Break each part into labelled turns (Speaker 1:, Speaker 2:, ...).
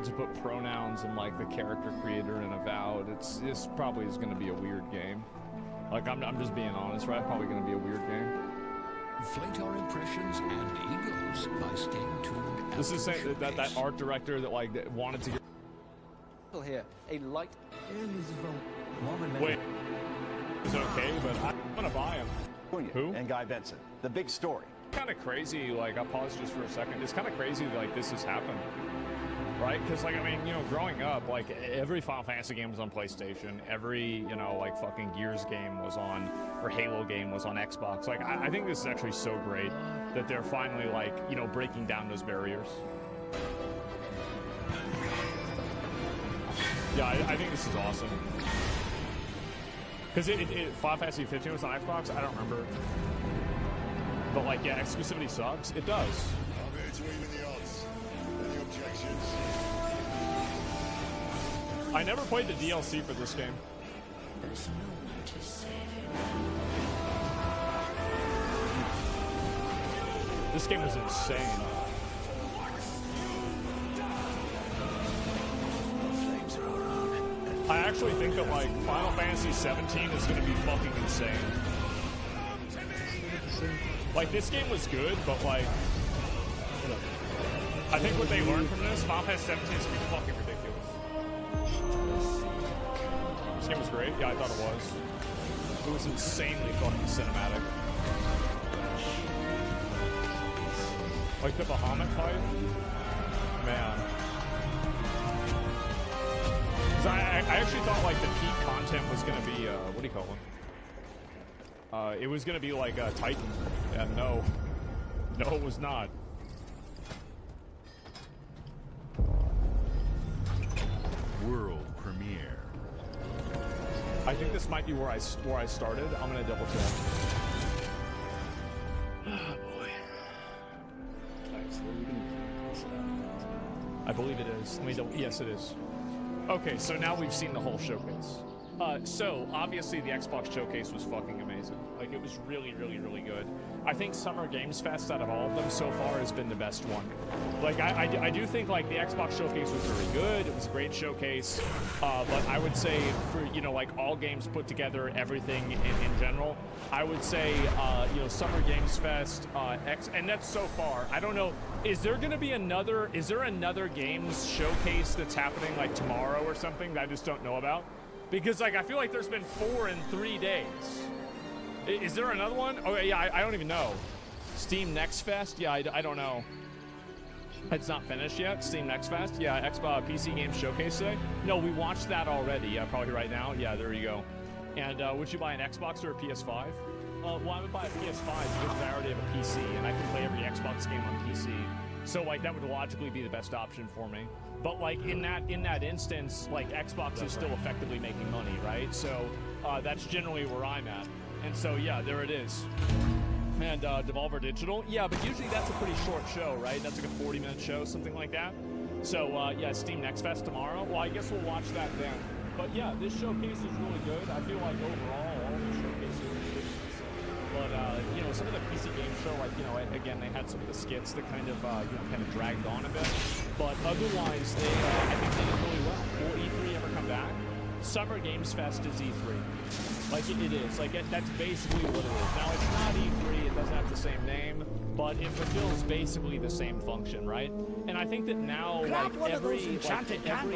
Speaker 1: wanted to put pronouns in like the character creator and avowed. This probably is going to be a weird game. Like I'm just being honest, right? Probably going to be a weird game.
Speaker 2: Inflate our impressions and egos by staying tuned.
Speaker 1: This is saying that art director that like that wanted to get
Speaker 3: here a light.
Speaker 1: Wait, it's okay, but I'm gonna buy him. Who?
Speaker 4: And Guy Benson. The big story.
Speaker 1: Kind of crazy. Like I'll pause just for a second. It's kind of crazy that, like this has happened, right? Because like I mean, you know, growing up, like every Final Fantasy game was on PlayStation. Every like fucking Gears game was on, or Halo game was on Xbox. Like I think this is actually so great that they're finally like breaking down those barriers. Yeah, I think this is awesome. Because Final Fantasy 15 was on Xbox? I don't remember. But like, yeah, exclusivity sucks. It does.
Speaker 5: I'm here to even the odds. Any objections?
Speaker 1: I never played the DLC for this game.
Speaker 2: There's no one to save.
Speaker 1: This game was insane. I actually think that like Final Fantasy 17 is going to be fucking insane. Like this game was good, but like I think what they learned from this, Final Fantasy 17 is going to be fucking ridiculous. This game was great. Yeah, I thought it was. It was insanely fucking cinematic. Like the Bahamut fight, man. I actually thought like the peak content was gonna be what do you call it? It was gonna be like Titan, and no, it was not.
Speaker 5: World premiere.
Speaker 1: I think this might be where I started. I'm gonna double check.
Speaker 6: Oh boy.
Speaker 1: I believe it is. Let me double. Yes, it is. Okay, so now we've seen the whole showcase. So obviously the Xbox showcase was fucking amazing. Like it was really, really, really good. I think Summer Games Fest out of all of them so far has been the best one. Like I do think like the Xbox showcase was very good. It was a great showcase. But I would say for like all games put together, everything in general, I would say Summer Games Fest and that's so far. I don't know. Is there another games showcase that's happening like tomorrow or something that I just don't know about? Because like I feel like there's been 4 in 3 days. Is there another one? Oh yeah, I don't even know. Steam Next Fest? Yeah, I don't know. It's not finished yet. Steam Next Fest? Yeah, Xbox PC Games Showcase today. No, we watched that already. Yeah, probably right now. Yeah, there you go. And would you buy an Xbox or a PS5? Well, I would buy a PS5 because I already have a PC and I can play every Xbox game on PC. So like that would logically be the best option for me. But like in that instance, like Xbox is still effectively making money, right? So that's generally where I'm at. And so yeah, there it is. And Devolver Digital, yeah, but usually that's a pretty short show, right? That's like a 40-minute show, something like that. So yeah, Steam Next Fest tomorrow. Well, I guess we'll watch that then. But yeah, this showcase is really good. I feel like overall, all the showcases are good. But some of the PC game show, like again, they had some of the skits that kind of kind of dragged on a bit. But otherwise, they I think they did really well. Will E3 ever come back? Summer Games Fest is E3. Like it is. Like that's basically what it is. Now it's not E3. It doesn't have the same name, but it fulfills basically the same function, right? And I think that now, like every new event,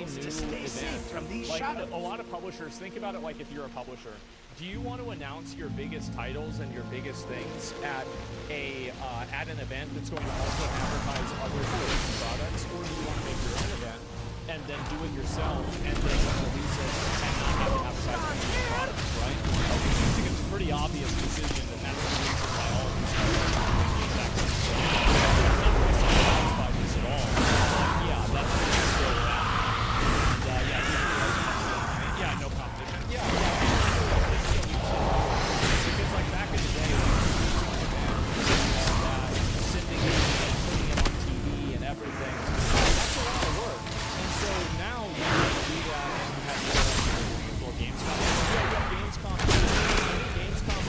Speaker 7: from these
Speaker 1: like a lot of publishers think about it like if you're a publisher. Do you want to announce your biggest titles and your biggest things at an event that's going to also advertise other products, or do you want to make your own event and then do it yourself and then release it and not have to advertise your products, right? I think it's a pretty obvious decision, and that's the reason why all of these companies are doing the exact same thing. I'm not really surprised by this at all. Yeah, that's the reason for that. Yeah, no competition. Yeah. Because like back in the day, sending it and putting it on TV and everything, that's a lot of work. And so now you have to do that and you have to Gamescom. Yeah, Gamescom. Gamescom.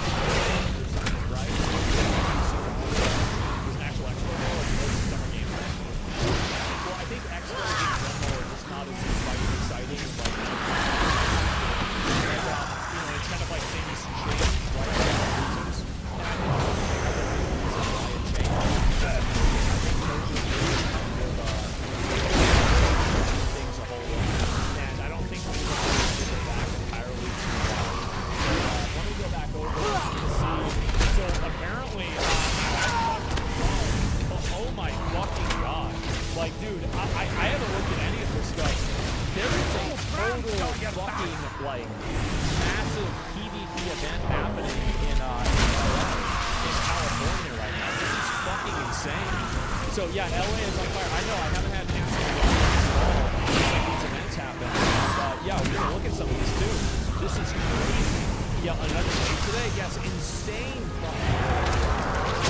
Speaker 1: I haven't looked at any of this stuff. There is a total fucking, like, massive PvP event happening in California right now. This is fucking insane. So yeah, LA is on fire. I know, I haven't had a chance to go like these events happen. Yeah, we're gonna look at some of these too. This is crazy. Yeah, another day today. Yes, insane.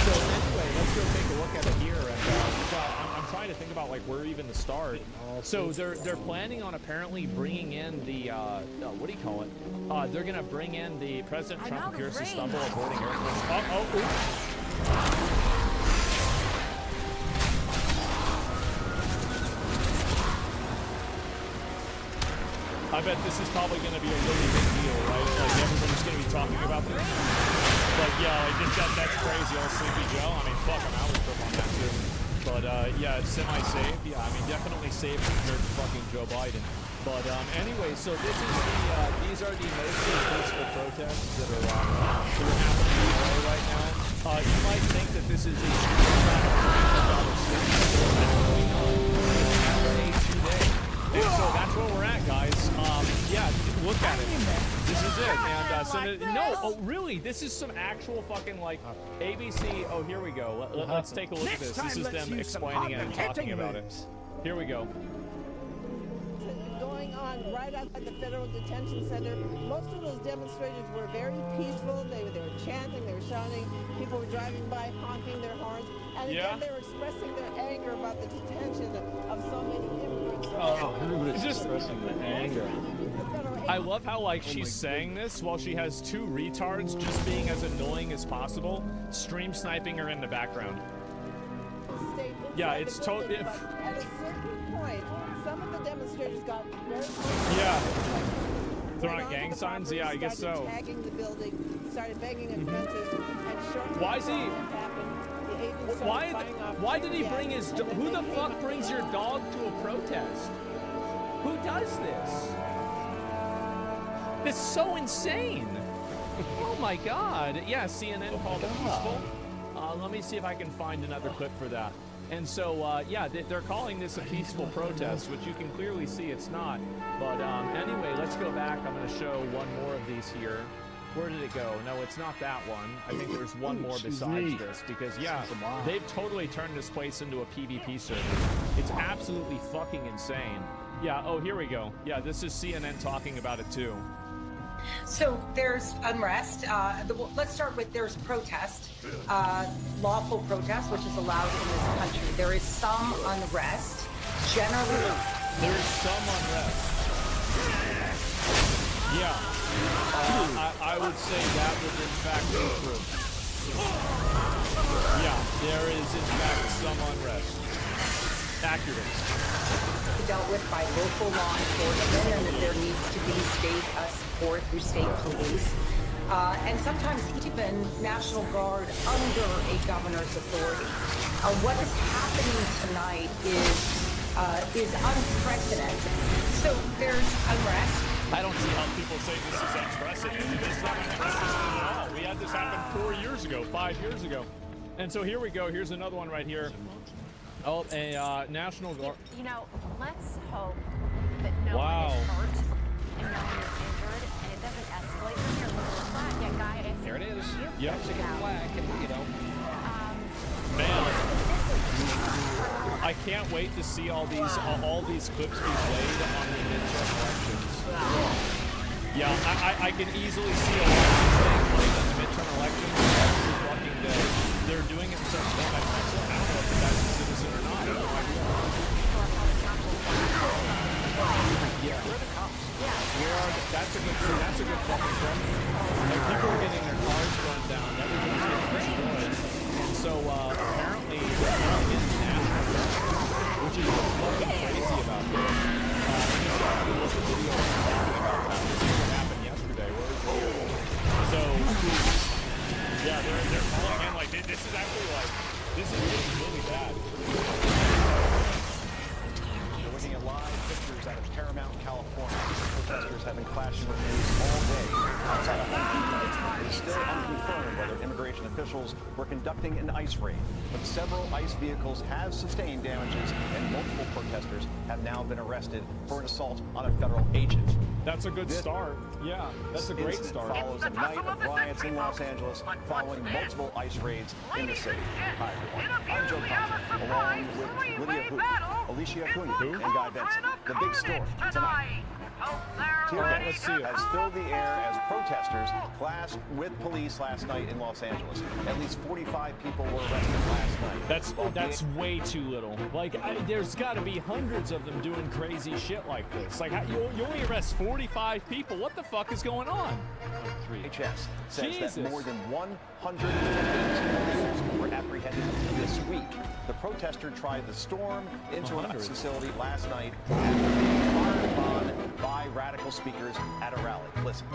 Speaker 1: So anyway, let's go take a look at it here. And I'm trying to think about like where even to start. So they're planning on apparently bringing in the what do you call it? They're gonna bring in the President Trump appears to stumble aboarding Air Force. I bet this is probably going to be a really big deal, right? Like, everybody's going to be talking about this. But, yeah, like, that's crazy. Old Sleepy Joe. I mean, fuck, I'm out with on that, too. But, yeah, it's semi-safe. Yeah, I mean, definitely safe compared to fucking Joe Biden. But, anyway, so this is these are the mostly peaceful protests that are happening in LA right now. You might think that this is a and so that's where we're at, guys. Yeah, look at it. This is it. And no, oh, really? This is some actual fucking like ABC. Oh, here we go. Let's take a look at this. This is them explaining it and talking about it. Here we go.
Speaker 6: Going on right outside the Federal Detention Center. Most of those demonstrators were very peaceful. They were chanting, they were shouting. People were driving by, honking their horns. And again, they were expressing their anger about the detention of so many immigrants.
Speaker 7: Oh, everybody's just expressing their anger.
Speaker 1: I love how, like, she's saying this while she has two retards just being as annoying as possible, stream sniping her in the background. Yeah, it's totally...
Speaker 6: At a certain point, some of the demonstrators got very...
Speaker 1: Yeah. Throwing gang signs? Yeah, I guess so.
Speaker 6: Tagging the building, started begging offenses, and shortly
Speaker 1: why is he...
Speaker 6: happened, the agents
Speaker 1: Why did he bring his... Who the fuck brings your dog to a protest? Who does this? It's so insane. Oh my god. Yeah, CNN called it peaceful. Let me see if I can find another clip for that. And so, yeah, they're calling this a peaceful protest, which you can clearly see it's not. But anyway, let's go back. I'm going to show one more of these here. Where did it go? No, it's not that one. I think there's one more besides this. Because, yeah, they've totally turned this place into a PvP server. It's absolutely fucking insane. Yeah, oh, here we go. Yeah, this is CNN talking about it, too.
Speaker 8: So there's unrest. Let's start with there's protest, lawful protest, which is allowed in this country. There is some unrest. Generally,
Speaker 1: there's some unrest. Yeah, I would say that would in fact be true. Yeah, there is in fact some unrest. Accurate.
Speaker 8: Dealt with by local law enforcement, and that there needs to be state support through state police, and sometimes even National Guard under a governor's authority. What is happening tonight is unprecedented. So there's unrest.
Speaker 1: I don't see how people say this is unprecedented. It's not unprecedented at all. We had this happen 4 years ago, 5 years ago. And so here we go. Here's another one right here. Oh, a National Guard.
Speaker 9: You know, let's hope that no one is hurt and no one is injured, and it doesn't escalate from here. Yeah, guy,
Speaker 7: there it is.
Speaker 1: Yep.
Speaker 7: Chicken flag, and you know.
Speaker 1: Man, I can't wait to see all these clips be played on the midterm elections. Yeah, I can easily see a lot of these things played on the midterm elections every fucking day. They're doing it in such format. I don't know if that's a citizen or not. I have no idea. Yeah. Where are the cops? That's a good fucking question. Like, people are getting their cars burned down. Everything's getting destroyed. And so apparently they're calling in the National Guard, which is what's fucking crazy about this. I just got to look at the video talking about that. This is what happened yesterday. Where is it here? So yeah, they're calling in like this is actually like this is getting really bad.
Speaker 4: We're looking at live pictures out of Paramount, California. Protesters have been clashing with police all day outside of Home Depot. still unconfirmed whether immigration officials were conducting an ICE raid, but several ICE vehicles have sustained damages, and multiple protesters have now been arrested for an assault on a federal agent.
Speaker 1: That's a good start. Yeah, that's a great start.
Speaker 4: Follows a night of riots in Los Angeles following multiple ICE raids in the city. Hi, everyone. I'm Joe Thompson, along with Lydia Hu, Alicia Acuna, and Guy Benson. The big story tonight. Tear gas has filled the air as protesters clashed with police last night in Los Angeles. At least 45 people were arrested last night.
Speaker 1: That's way too little. Like, there's got to be hundreds of them doing crazy shit like this. Like, you only arrest 45 people. What the fuck is going on?
Speaker 4: HS says
Speaker 1: Jesus.
Speaker 4: that more than 100 protesters were apprehended this week. The protester tried to storm into an ICE facility last night after being fired upon by radical speakers at a rally. Listen.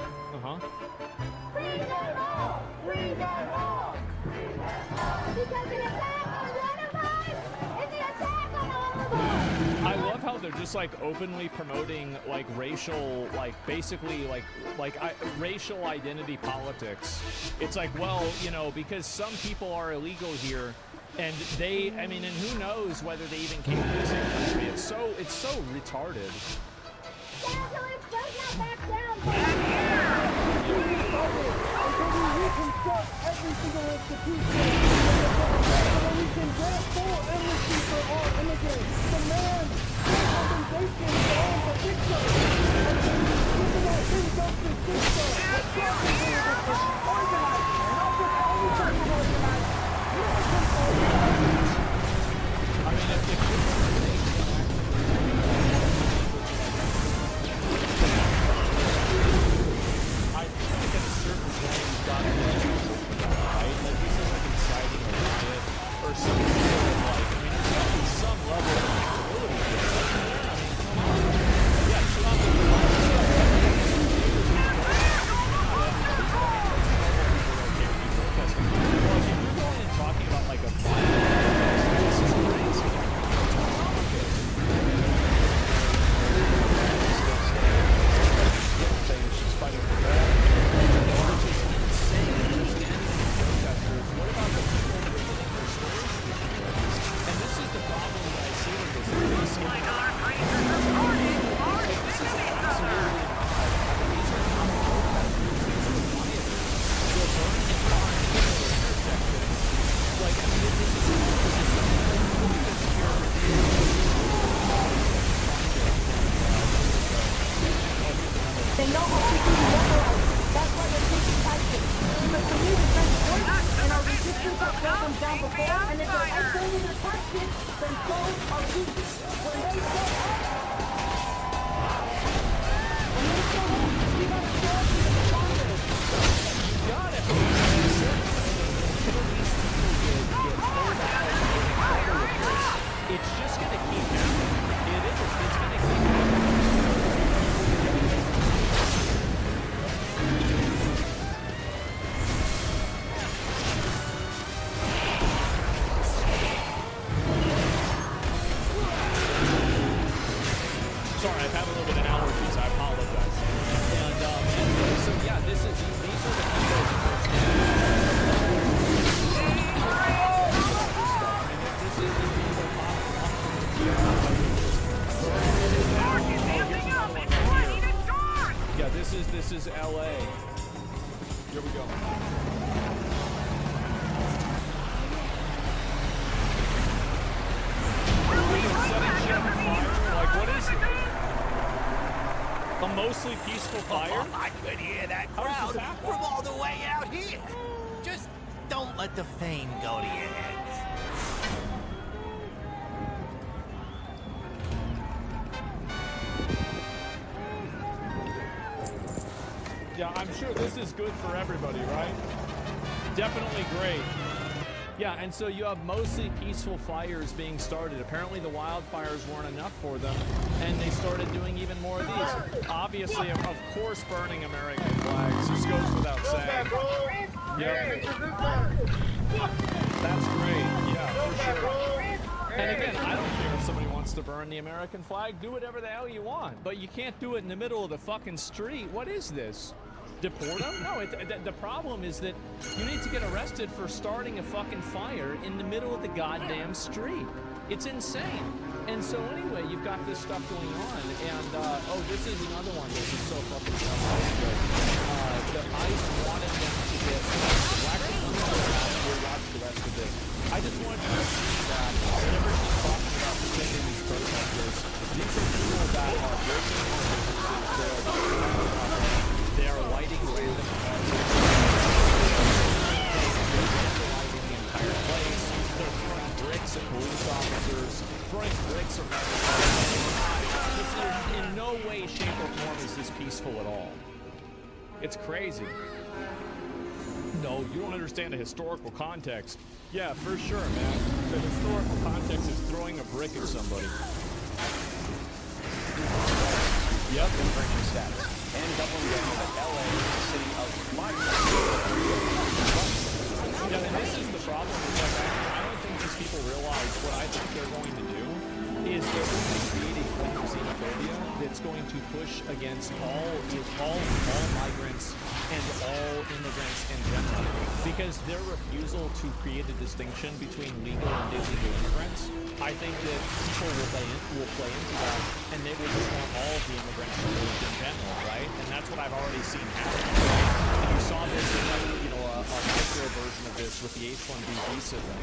Speaker 10: Free them all! Free them all! Because the attack on one of us is the attack on all of us!
Speaker 1: I love how they're just like openly promoting like racial, like basically like racial identity politics. It's like, well, you know, because some people are illegal here, and I mean, and who knows whether they even came to the same country. It's so retarded.
Speaker 10: Every single institution, and we can grant full amnesty for all immigrants, demand compensation for all the victims, and that injustice system, organized, not just only type of organized,
Speaker 1: I mean, I feel like at a certain point you've got to right? Like, this is like inciting a riot or some sort of like, I mean, there's got to be some level of accountability here. I mean, come on. Yeah, shut up. Like, if you're going and talking about like a this is crazy. Saying she's fighting for that. Which is insane. Protesters. What about the people that are getting their stories? And this is the problem that I see with this. This is absolutely like, I mean, this is
Speaker 10: they know how to do weaponized. That's why they're taking action. Because the need is very important, and our resistance has brought them down before, and if they're isolating their tactics, then so are we. When they show up, we gotta show up to the responders.
Speaker 1: You got it. It's just gonna keep happening. It is. It's gonna keep happening. Sorry, I've had a little bit of allergies. I apologize. And so yeah, these are the yeah, this is LA. Here we go. Setting shit on fire? Like, what is it? A mostly peaceful fire?
Speaker 11: I could hear that crowd from all the way out here. Just don't let the fame go to your heads.
Speaker 1: Yeah, I'm sure this is good for everybody, right? Definitely great. Yeah, and so you have mostly peaceful fires being started. Apparently the wildfires weren't enough for them, and they started doing even more of these. Obviously, of course, burning American flags. This goes without saying. Yep. That's great. Yeah, for sure. And again, I don't care if somebody wants to burn the American flag. Do whatever the hell you want. But you can't do it in the middle of the fucking street. What is this? Deport them? No, the problem is that you need to get arrested for starting a fucking fire in the middle of the goddamn street. It's insane. And so anyway, you've got this stuff going on, and oh, this is another one that is so fucking good. The ICE wanted them to get we'll watch the rest of this. I just wanted you to see that whenever he's talking about defending these protesters, these are people that are breaking into businesses, they are lighting random houses, they're vandalizing the entire place, they're throwing bricks at police officers, throwing bricks around the place. In no way, shape, or form is this peaceful at all. It's crazy. No, you don't understand the historical context. Yeah, for sure, man. The historical context is throwing a brick at somebody.
Speaker 4: Yep. Infringement status. And doubling down that LA is the city of migrants.
Speaker 1: Yeah, and this is the problem. Like, I don't think these people realize what I think they're going to do is they're going to create a form of xenophobia that's going to push against all migrants and all immigrants in general, because their refusal to create a distinction between legal and illegal immigrants, I think that people will play into that, and they will just want all of the immigrants removed in general, right? And that's what I've already seen happen. And you saw this in a micro version of this with the H-1B visa thing.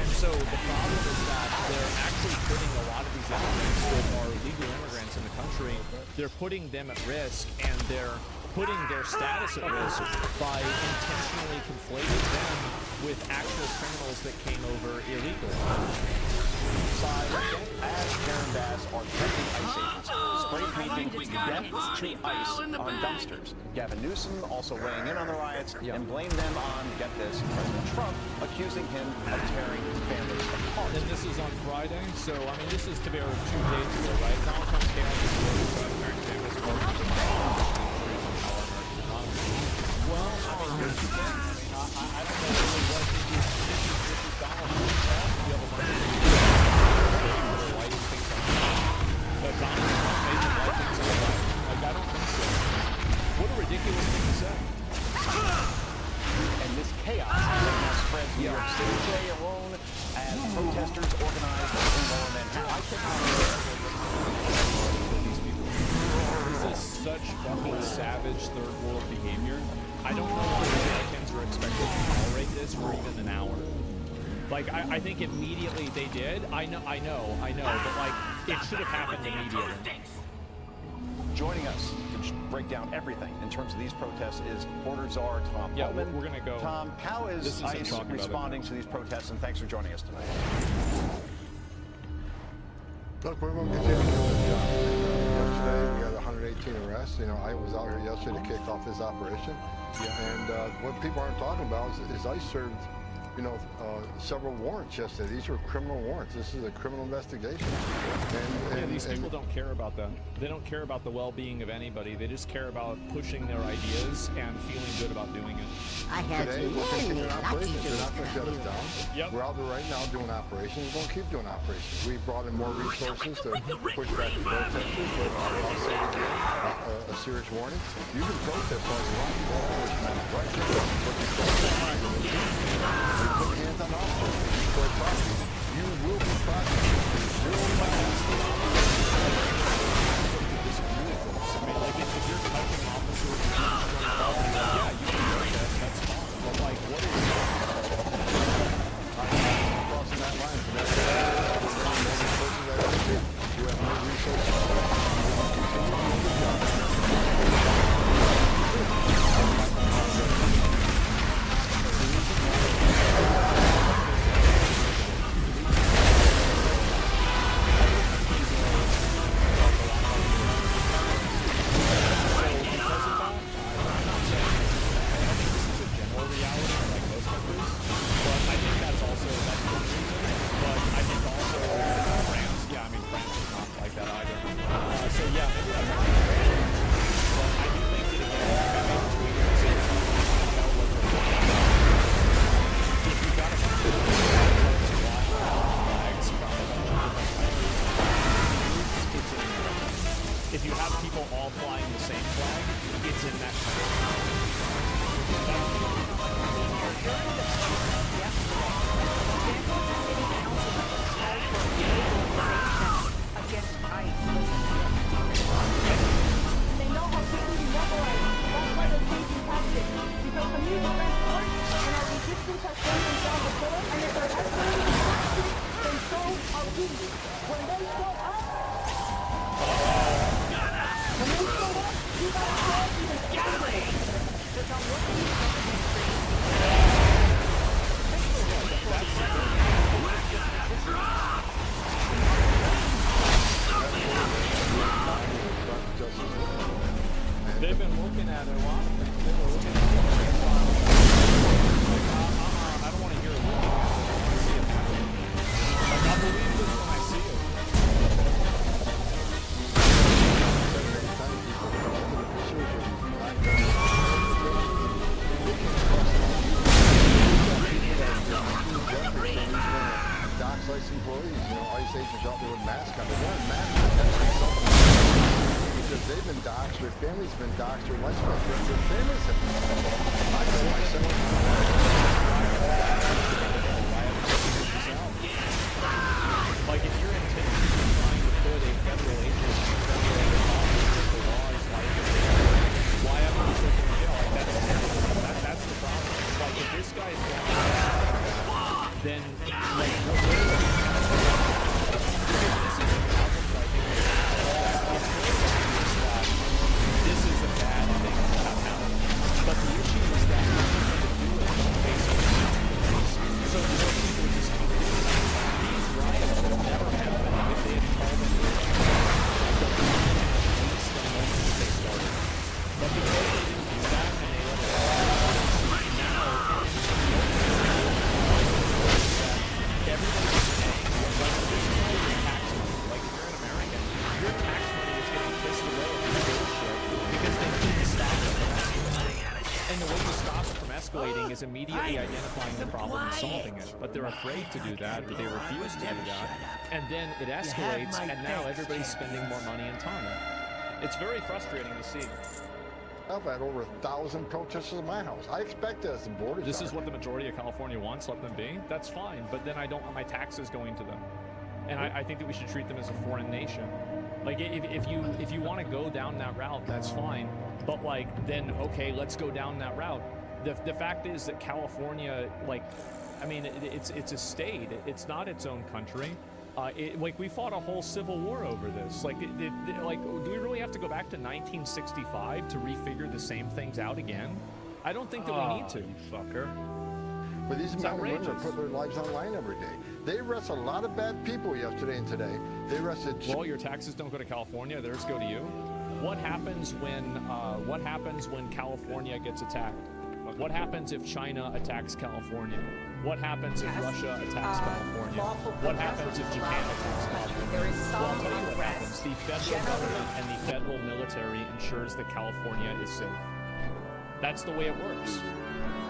Speaker 1: And so the problem is that they're actually putting a lot of these immigrants that are legal immigrants in the country, they're putting them at risk, and they're putting their status at risk by intentionally conflating them with actual criminals that came over illegally.
Speaker 4: As Karen Bass are threatening ICE agents, spray painting death to ICE on dumpsters. Gavin Newsom also weighing in on the riots and blamed them on, get this, President Trump, accusing him of tearing families apart.
Speaker 1: And this is on Friday, so I mean this is to be 2 days ago, right? Donald Trump's chaos is tearing families apart. Well, I mean, here's the thing. I don't know really what this is Donald Trump. You have a bunch of people lighting things on fire. But Donald Trump made them light things on fire. Like, I don't think so. What a ridiculous thing to say.
Speaker 4: And this chaos has spread to New York City today alone as protesters organized in Lower Manhattan. I think
Speaker 1: these people. This is such fucking savage third world behavior. I don't know why Americans were expected to tolerate this for even an hour. Like, I think immediately they did. I know, but like, it should have happened immediately.
Speaker 4: Joining us to break down everything in terms of these protests is border czar Tom Homan.
Speaker 1: We're gonna go.
Speaker 4: Tom, how is ICE responding to these protests, and thanks for joining us tonight.
Speaker 5: Look, we're going to continue to do the job. Yesterday, we had 118 arrests. You know, I was out here yesterday to kick off this operation. And what people aren't talking about is ICE served, you know, several warrants yesterday. These were criminal warrants. This is a criminal investigation. And
Speaker 1: these people don't care about that. They don't care about the well-being of anybody. They just care about pushing their ideas and feeling good about doing it.
Speaker 5: Today, we're continuing operations. They're not going to shut us down.
Speaker 1: Yep.
Speaker 5: We're out there right now doing operations. We're going to keep doing operations. We brought in more resources to push back the protesters, but I'll say it again, a serious warning. You can protest all you want. You won't push back. Right? But you put hands on officers. You destroy property. You will be prosecuted. Zero violence.
Speaker 1: I mean, like, if you're touching officers, yeah, you can protest, that's fine. But, like, what is
Speaker 5: crossing that line for that? You have no resources. Continue to do the job.
Speaker 1: if you have people all flying the same flag, it's in that country.
Speaker 9: Against ICE.
Speaker 10: They know how quickly we mobilize. That's why they're changing tactics. Because the mutual transport and our resistance has shown themselves before, and if they're escalating tactics, then so are we. When they show up, you gotta show up even stronger.
Speaker 9: So Tom, what do you think of these things?
Speaker 7: They've been looking at it a lot. They were looking at it.
Speaker 1: I don't want to hear it. I want to see it happen. Like, I believe this when I see it.
Speaker 5: Doc's license employees, ICE agents out there with masks on. They're wearing masks. Because they've been doxxed, their families have been doxxed, their lifespan, their families have been doxxed. I know myself.
Speaker 1: Like, if you're intentionally trying to put a federal agent in federal office with the laws like why am I looking at jail? Like, that's terrible. That's the problem. Like, if this guy is going to then, like, what is it? This is a problem, I think. This is a bad thing to have happen. But the issue is that we're going to do it basically. So more people just keep doing it. These riots would never happen if they had called them the police the moment that they started. But because they didn't do that and they let it happen, now everybody's paying. Like, this is all your tax money. Like, if you're an American, your tax money is getting pissed away at this bullshit because they need to stop it from escalating. And the way to stop it from escalating is immediately identifying the problem and solving it. But they're afraid to do that, or they refuse to do that. And then it escalates, and now everybody's spending more money and time. It's very frustrating to see.
Speaker 5: I've had over 1,000 protesters at my house. I expect that as the borders
Speaker 1: This is what the majority of California wants, let them be. That's fine, but then I don't want my taxes going to them. And I think that we should treat them as a foreign nation. Like, if you want to go down that route, that's fine. But, like, then, okay, let's go down that route. The fact is that California, like, I mean, it's a state. It's not its own country. Like, we fought a whole civil war over this. Like, like, do we really have to go back to 1965 to refigure the same things out again? I don't think that we need to.
Speaker 7: You fucker.
Speaker 5: But these men and women are putting their lives on the line every day. They arrested a lot of bad people yesterday and today. They arrested.
Speaker 1: Well, your taxes don't go to California; theirs go to you. What happens when California gets attacked? What happens if China attacks California? What happens if Russia attacks California? What happens if Japan attacks California? Well, I'll tell you what happens. The federal government and the federal military ensures that California is safe. That's the way it works.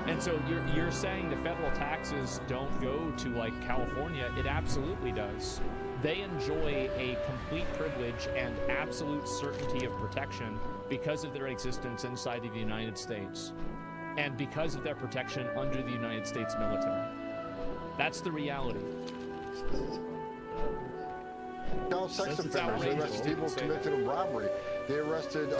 Speaker 1: And so you're saying the federal taxes don't go to, like, California. It absolutely does. They enjoy a complete privilege and absolute certainty of protection because of their existence inside of the United States and because of their protection under the United States military. That's the reality.
Speaker 5: Child sex offenders. They arrested people convicted of robbery. They arrested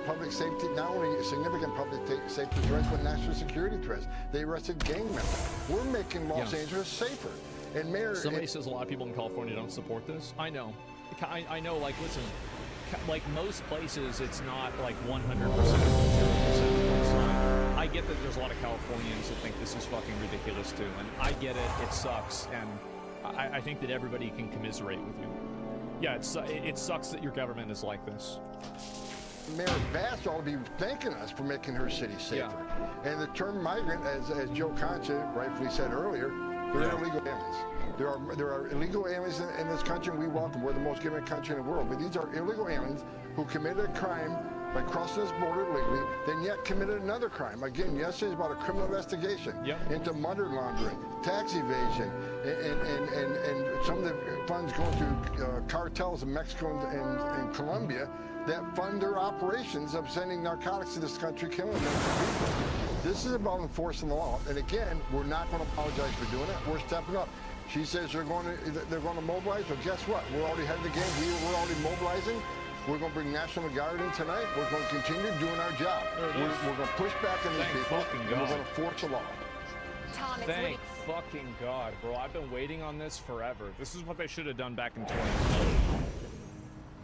Speaker 5: public safety, not only significant public safety threats, but national security threats. They arrested gang members. We're making Los Angeles safer. And Mayor,
Speaker 1: somebody says a lot of people in California don't support this. I know. I know, like, listen, like most places, it's not like 100% or 0%. I get that there's a lot of Californians that think this is fucking ridiculous too, and I get it. It sucks, and I think that everybody can commiserate with you. Yeah, it sucks that your government is like this.
Speaker 5: Mayor Bass ought to be thanking us for making her city safer. Yeah. And the term migrant, as Joe Concha rightfully said earlier, they're illegal aliens. There are illegal aliens in this country, and we welcome. We're the most giving country in the world. But these are illegal aliens who committed a crime by crossing this border illegally, then yet committed another crime. Again, yesterday's about a criminal investigation into money laundering, tax evasion, and some of the funds going to cartels in Mexico and Colombia that fund their operations of sending narcotics to this country, killing innocent people. This is about enforcing the law. And again, we're not going to apologize for doing it. We're stepping up. She says they're going to mobilize. Well, guess what? We're already ahead of the game. We're already mobilizing. We're going to bring National Guard in tonight. We're going to continue doing our job. We're going to push back on these people, and we're going to force the law.
Speaker 9: Tom,
Speaker 1: Thank fucking God, bro. I've been waiting on this forever. This is what they should have done back in 2020.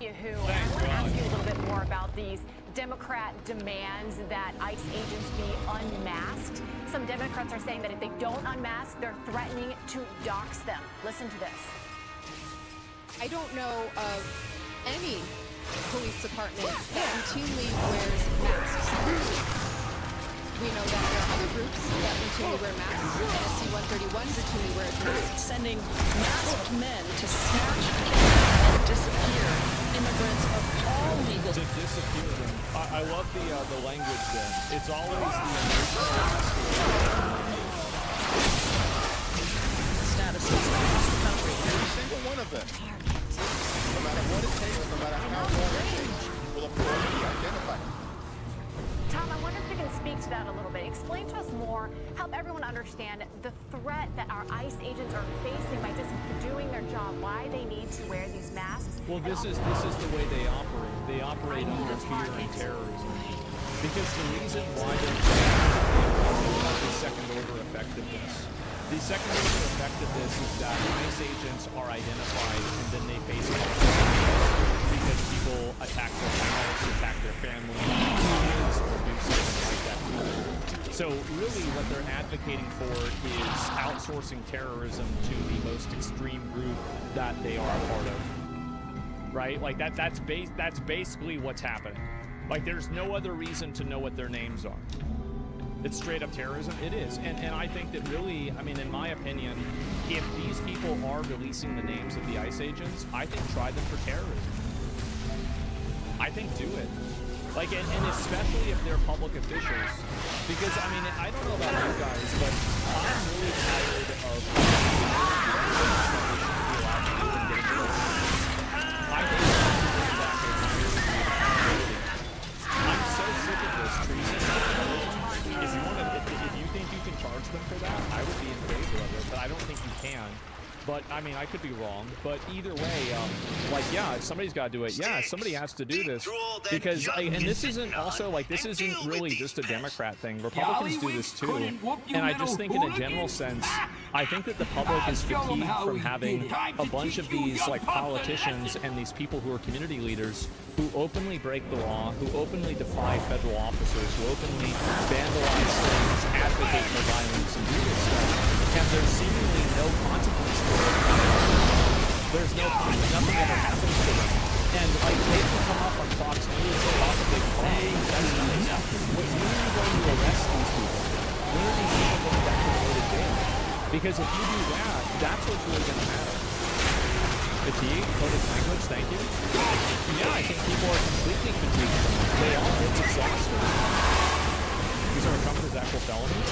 Speaker 9: I want to ask you a little bit more about these Democrat demands that ICE agents be unmasked. Some Democrats are saying that if they don't unmask, they're threatening to dox them. Listen to this.
Speaker 12: I don't know of any police department that routinely wears masks. We know that there are other groups that routinely wear masks. NSC 131 routinely wears masks.
Speaker 13: Sending masked men to snatch, kidnap, and disappear immigrants of all legal...
Speaker 1: To disappear them. I love the language there. It's always the
Speaker 13: statuses across the country.
Speaker 14: Every single one of them. No matter what it takes, no matter how long it takes, will of course be identified.
Speaker 9: Tom, I wonder if you can speak to that a little bit. Explain to us more, help everyone understand the threat that our ICE agents are facing by just doing their job, why they need to wear these masks.
Speaker 1: Well, this is the way they operate. They operate under fear and terrorism. Because the reason why they're the second order effectiveness. The second order effectiveness is that ICE agents are identified and then they face consequences because people attack their house, attack their family, or do something like that. So really what they're advocating for is outsourcing terrorism to the most extreme group that they are a part of. Right? Like that's basically what's happening. Like there's no other reason to know what their names are. It's straight up terrorism. It is. And I think that really, I mean, in my opinion, if these people are releasing the names of the ICE agents, I think try them for terrorism. I think do it. Like, and especially if they're public officials. Because, I mean, I don't know about you guys, but I'm really tired of I think I'm so sick of this treason. If you think you can charge them for that, I would be in favor of it, but I don't think you can. But, I mean, I could be wrong. But either way, like, yeah, if somebody's got to do it, yeah, somebody has to do this. Because, and this isn't also, like, this isn't really just a Democrat thing. Republicans do this too. And I just think in a general sense, I think that the public is fatigued from having a bunch of these, like, politicians and these people who are community leaders who openly break the law, who openly defy federal officers, who openly vandalize things, advocate for violence, and do this stuff. And there's seemingly no consequence for it. There's nothing ever happens to them. And like they can come up on Fox News and talk a big thing. That's nice. When are going to arrest these people? When are these people going back to go to jail? Because if you do that, that's what's really going to matter. Fatigue, coded language, thank you. Yeah, I think people are completely fatigued from it. They are. It's exhausting. These are covered as actual felonies?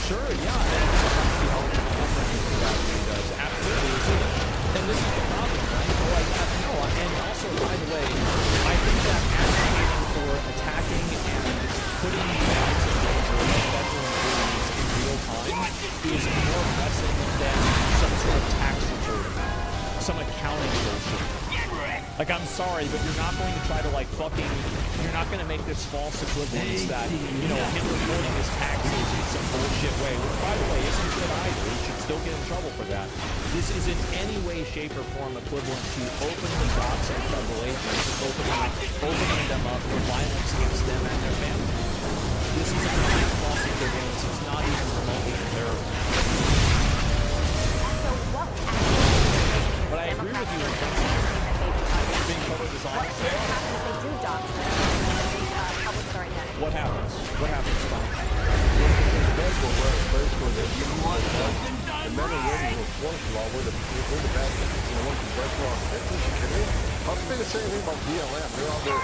Speaker 1: Sure, yeah. Absolutely. And this is the problem, right? Like, no, and also, by the way, I think that advocating for attacking and putting the lives of federal employees in real time is more pressing than some sort of tax reporting, some accounting bullshit. Like, I'm sorry, but you're not going to try to, like, you're not going to make this false equivalence that, you know, him reporting his taxes in some bullshit way, which, by the way, isn't good either. He should still get in trouble for that. This is in any way, shape, or form equivalent to openly doxing federal agents, opening them up for violence against them and their family. This is not false equivalence. It's not even remotely comparable. But I agree with you in terms of being covered as honest. What happens? What happens, Tom?
Speaker 5: The men and women who enforce the law, we're the bad guys. You know, once the law, How can they say anything about BLM? They're out there.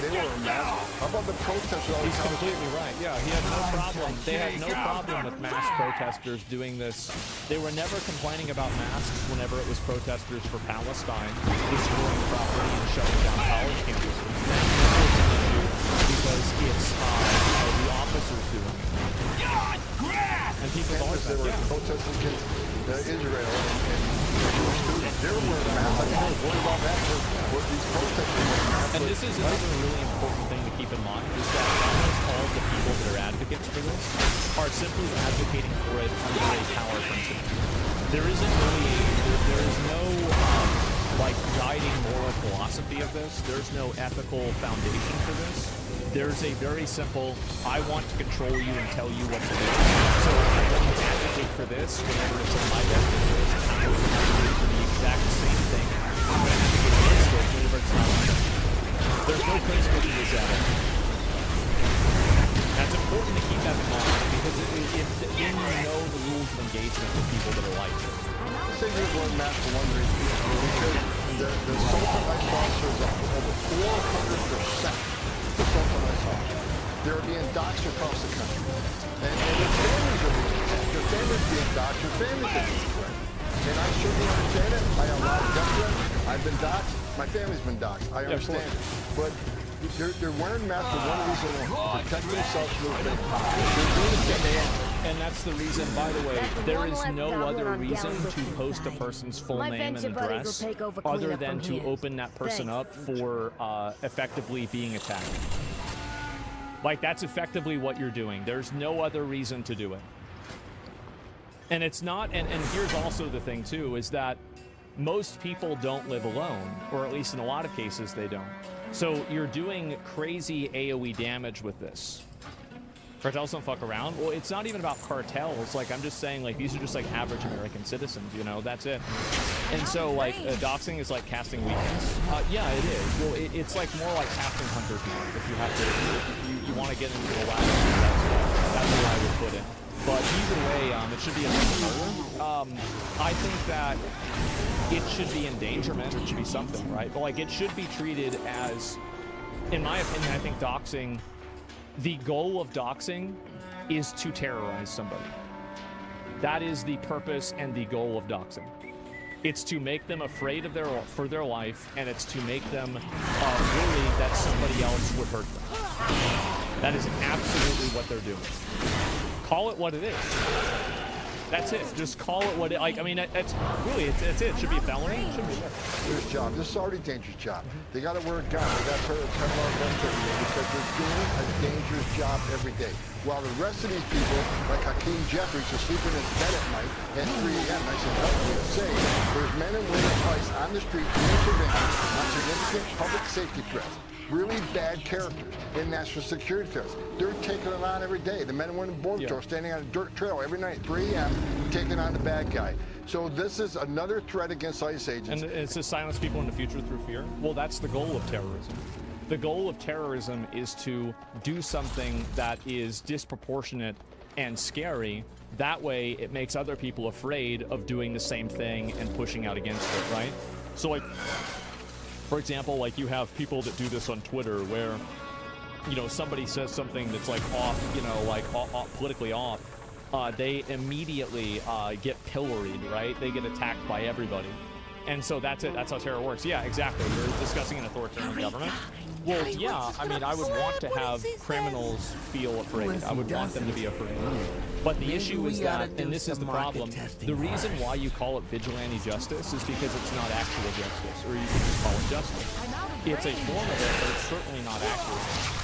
Speaker 5: They were masked. How about the protesters?
Speaker 1: He's completely right. Yeah, he had no problem. They had no problem with mass protesters doing this. They were never complaining about masks whenever it was protesters for Palestine destroying property and shutting down college campuses. Because it's the officers doing it. And people always
Speaker 5: they were protesting against Israel and Jewish students. They were wearing masks. I don't worry about that for these protesters.
Speaker 1: And this is another really important thing to keep in mind, is that almost all the people that are advocates for this are simply advocating for it under a power principle. There isn't really there is no like guiding moral philosophy of this. There's no ethical foundation for this. There's a very simple, I want to control you and tell you what to do. So when you advocate for this, whenever it's in my best interest, I will advocate for the exact same thing. I'm going to advocate against it whenever it's not my best interest. There's no place for this at all. That's important to keep that in mind, because then you know the rules of engagement with people that are like this.
Speaker 5: I say you're going back to one reason, because the social life officers are over 400%. The social life officers. They're being doxxed across the country. And their families are being attacked. Their families being doxxed. Their families are being threatened. And I certainly understand it. I have a lot of gun threats. I've been doxxed. My family's been doxxed. I understand it. But they're wearing masks for one reason alone. Protect themselves from the
Speaker 1: And that's the reason, by the way, there is no other reason to post a person's full name and address other than to open that person up for effectively being attacked. Like, that's effectively what you're doing. There's no other reason to do it. And it's not, and here's also the thing too, is that most people don't live alone, or at least in a lot of cases they don't. So you're doing crazy AoE damage with this. Cartels don't fuck around. Well, it's not even about cartels. Like, I'm just saying, like, these are just like average American citizens, you know, that's it. And so, like, doxing is like casting weakness. Yeah, it is. Well, it's like more like casting hunter's mark. If you have to, if you want to get into the lab, that's what I would put in. But either way, it should be a murder. I think that it should be endangerment. It should be something, right? But, like, it should be treated as, in my opinion, I think doxing, the goal of doxing is to terrorize somebody. That is the purpose and the goal of doxing. It's to make them afraid of for their life, and it's to make them worried that somebody else would hurt them. That is absolutely what they're doing. Call it what it is. That's it. Just call it what it, like, I mean, that's really, it's it. It should be a felony. It should be.
Speaker 5: There's job. This is already a dangerous job. They got to wear a gun. They got to turn on guns every day because they're doing a dangerous job every day. While the rest of these people, like Hakeem Jeffries, are sleeping in bed at night at 3 a.m. Nice and healthy and safe. There's men and women twice on the street doing surveillance on significant public safety threats. Really bad characters in national security threats. They're taking it on every day. The men and women border patrol standing on a dirt trail every night at 3 a.m. taking on the bad guy. So this is another threat against ICE agents.
Speaker 1: And it's to silence people in the future through fear? Well, that's the goal of terrorism. The goal of terrorism is to do something that is disproportionate and scary. That way, it makes other people afraid of doing the same thing and pushing out against it, right? So, like, for example, like, you have people that do this on Twitter where, you know, somebody says something that's like off, you know, like politically off. They immediately get pilloried, right? They get attacked by everybody. And so that's it. That's how terror works. Yeah, exactly. You're discussing an authoritarian government. Well, yeah, I mean, I would want to have criminals feel afraid. I would want them to be afraid. But the issue is that, and this is the problem, the reason why you call it vigilante justice is because it's not actual justice, or you can just call it justice. It's a form of it, but it's certainly not accurate.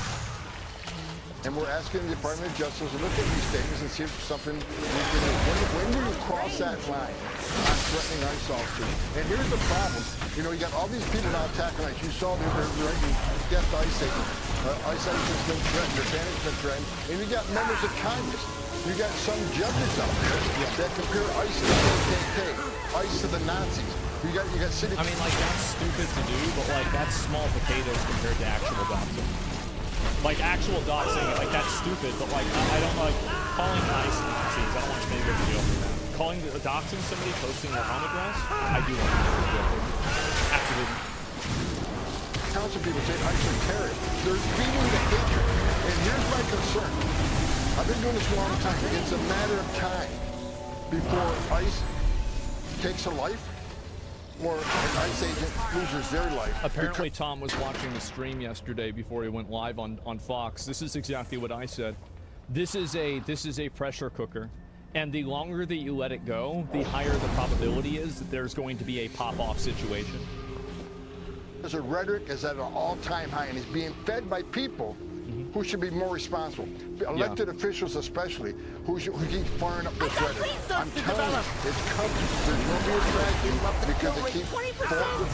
Speaker 5: And we're asking the Department of Justice to look at these statements and see if something we can do. When do you cross that line on threatening ICE officers? And here's the problem. You know, you got all these people now attacking ICE. You saw they're writing death to ICE agents. ICE agents been threatened. Their family's been threatened. And you got members of Congress. You got some judges out there that compare ICE to the KKK, ICE to the Nazis. You got city.
Speaker 1: I mean, like, that's stupid to do, but, like, that's small potatoes compared to actual doxing. Like, actual doxing, like, that's stupid, but, like, I don't like calling ICE Nazis. I don't want to make a big deal for that. Calling doxing somebody posting their home address, I do want to make a big deal for that. Absolutely.
Speaker 5: council people say ICE are terrorists. They're feeding the hatred. And here's my concern. I've been doing this a long time. It's a matter of time before ICE takes a life or an ICE agent loses their life.
Speaker 1: Apparently, Tom was watching the stream yesterday before he went live on Fox. This is exactly what I said. This is a pressure cooker, and the longer that you let it go, the higher the probability is that there's going to be a pop-off situation.
Speaker 5: There's a rhetoric is at an all-time high, and it's being fed by people who should be more responsible. Elected officials especially, who keep firing up this rhetoric. I'm telling you, it's coming. There's going to be a tragedy because they keep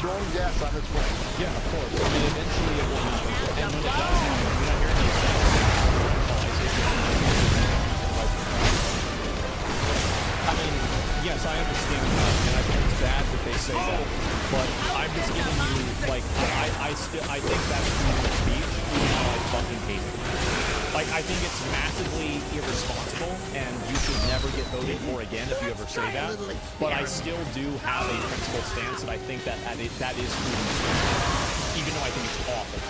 Speaker 5: throwing gas on its way.
Speaker 1: Yeah, of course. I mean, eventually it will happen. And when it does happen, we're not hearing these I mean, yes, I understand that, and I think it's bad that they say that, but I'm just giving you, like, I think that's freedom of speech, even though I fucking hate it. Like, I think it's massively irresponsible, and you should never get voted for again if you ever say that, but I still do have a principled stance that I think that is freedom of speech, even though I think it's awful.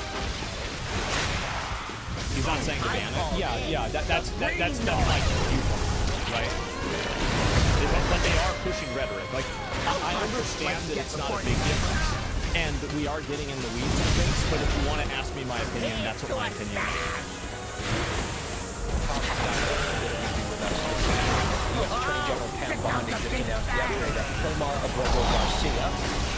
Speaker 1: He's not saying to ban it. Yeah, that's my viewpoint, right? But they are pushing rhetoric. Like, I understand that it's not a big difference, and we are getting in the weeds and things, but if you want to ask me my opinion, that's what my opinion is.
Speaker 15: Attorney General Pam Bondi just announced yesterday that Kilmar Abrego Garcia,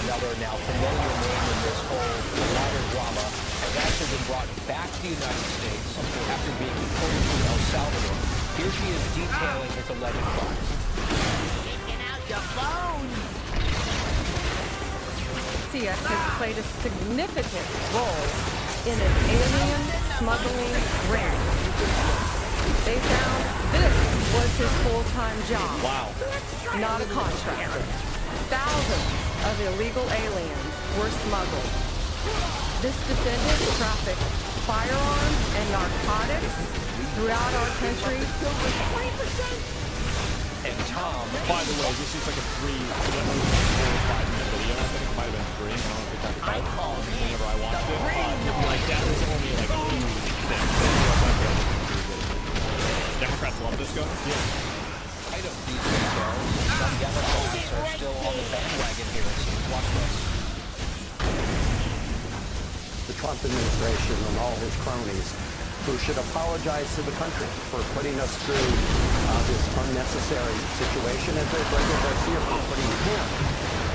Speaker 15: another now familiar name in this whole wider drama, has actually been brought back to the United States after being deported to El Salvador. Here she is detailing his alleged crimes.
Speaker 8: Your phone. CX has played a significant role in an alien smuggling ring. They found this was his full-time job.
Speaker 1: Wow.
Speaker 8: Not a contractor. Thousands of illegal aliens were smuggled. This defendant trafficked firearms and narcotics throughout our country.
Speaker 15: And Tom,
Speaker 1: by the way, this is like a 4 or 5 minute video. I think it might have been 3. I don't know if it's like 5 whenever I watched it. Like, that was only like a huge thing. Democrats love this gun? Yeah.
Speaker 15: I don't need details. Some Democrats are still on the bandwagon here, it seems. Watch this.
Speaker 16: The Trump administration and all his cronies who should apologize to the country for putting us through this unnecessary situation, and for Abrego Garcia for putting him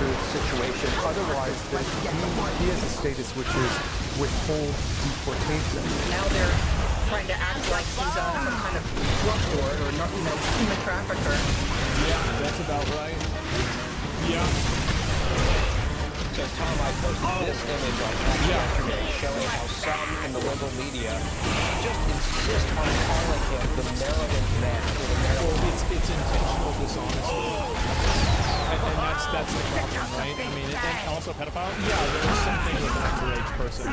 Speaker 16: through the situation. Otherwise,
Speaker 17: he has a status which is withhold deportation.
Speaker 8: Now they're trying to act like he's some kind of drug lord or human trafficker.
Speaker 1: Yeah, that's about right. Yeah.
Speaker 15: So Tom, I posted this image on X yesterday showing how some in the liberal media just insist on calling him the Maryland man or the Maryland.
Speaker 1: Well, it's intentional dishonesty. And that's the problem, right? I mean, and also pedophile. Yeah, there was something with an underage person.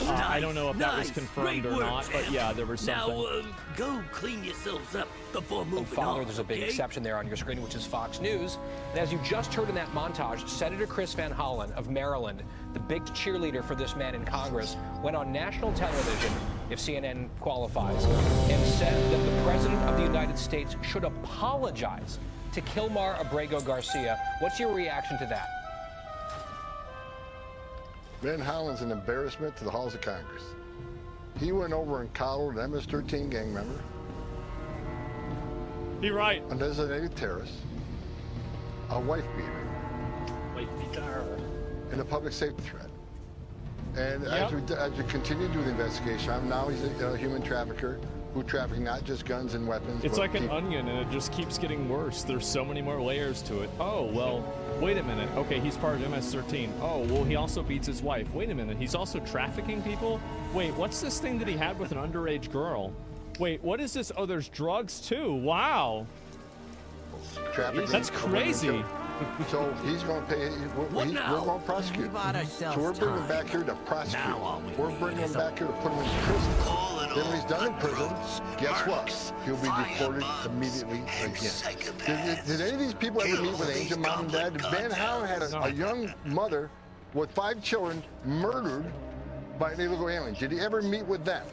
Speaker 1: I don't know if that was confirmed or not, but yeah, there was something.
Speaker 11: Now, go clean yourselves up before moving
Speaker 15: And Father,
Speaker 11: on,
Speaker 15: there's a big exception there on your screen, which is Fox News. And as you just heard in that montage, Senator Chris Van Hollen of Maryland, the big cheerleader for this man in Congress, went on national television, if CNN qualifies, and said that the President of the United States should apologize to Kilmar Abrego Garcia. What's your reaction to that?
Speaker 5: Van Hollen's an embarrassment to the halls of Congress. He went over and collared an MS-13 gang member.
Speaker 1: You're right.
Speaker 5: A designated terrorist, a wife beater, and a public safety threat. And as we continue to do the investigation, now he's a human trafficker who traffic not just guns and weapons.
Speaker 1: It's like an onion, and it just keeps getting worse. There's so many more layers to it. Oh, well, wait a minute. Okay, he's part of MS-13. Oh, well, he also beats his wife. Wait a minute. He's also trafficking people? Wait, what's this thing that he had with an underage girl? Wait, what is this? Oh, there's drugs, too. Wow. That's crazy.
Speaker 5: So he's going to pay. We're going to prosecute. So we're bringing him back here to prosecute. We're bringing him back here to put him in prison. Then when he's done in prison, guess what? He'll be deported immediately again. Did any of these people ever meet with Angel Mom and Dad? Van Hollen had a young mother with 5 children murdered by an illegal alien? Did he ever meet with them?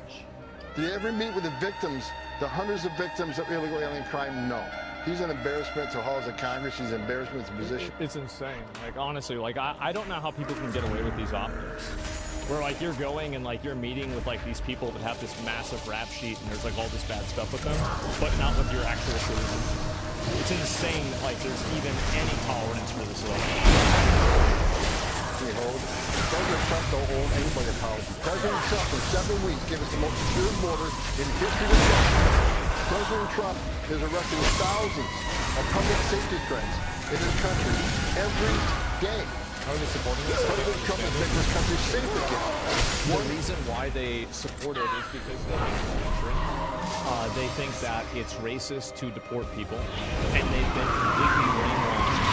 Speaker 5: Did he ever meet with the victims, the hundreds of victims of illegal alien crime? No. He's an embarrassment to halls of Congress. He's an embarrassment to position.
Speaker 1: It's insane. Like, honestly, like, I don't know how people can get away with these optics. Where, like, you're going and, like, you're meeting with, like, these people that have this massive rap sheet and there's, like, all this bad stuff with them, but not with your actual citizens. It's insane that, like, there's even any tolerance for this level.
Speaker 5: President Trump don't owe anybody an apology. President Trump in 7 weeks gave us the most secure border in the history of the country. President Trump is arresting thousands of public safety threats in this country every day.
Speaker 1: How are they supporting this?
Speaker 5: President Trump is making this country safe again.
Speaker 1: The reason why they support it is because they hate the country. They think that it's racist to deport people, and they've been completely brainwashed.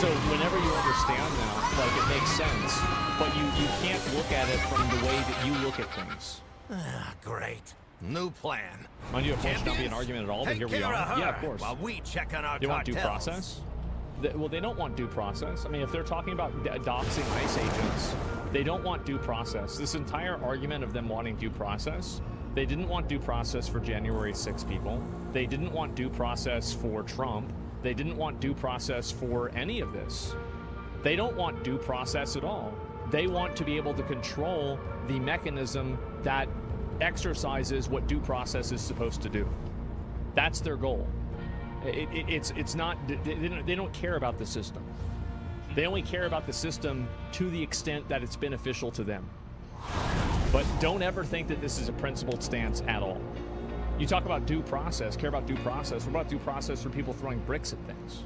Speaker 1: So whenever you understand that, like, it makes sense, but you can't look at it from the way that you look at things.
Speaker 11: Ah, great. New plan.
Speaker 1: Mind you, it should not be an argument at all, but here we are. Yeah, of course.
Speaker 11: While we check on our
Speaker 1: They want due
Speaker 11: cartels.
Speaker 1: process? Well, they don't want due process. I mean, if they're talking about doxing ICE agents, they don't want due process. This entire argument of them wanting due process, they didn't want due process for January 6 people. They didn't want due process for Trump. They didn't want due process for any of this. They don't want due process at all. They want to be able to control the mechanism that exercises what due process is supposed to do. That's their goal. It's not, they don't care about the system. They only care about the system to the extent that it's beneficial to them. But don't ever think that this is a principled stance at all. You talk about due process, care about due process. What about due process for people throwing bricks at things?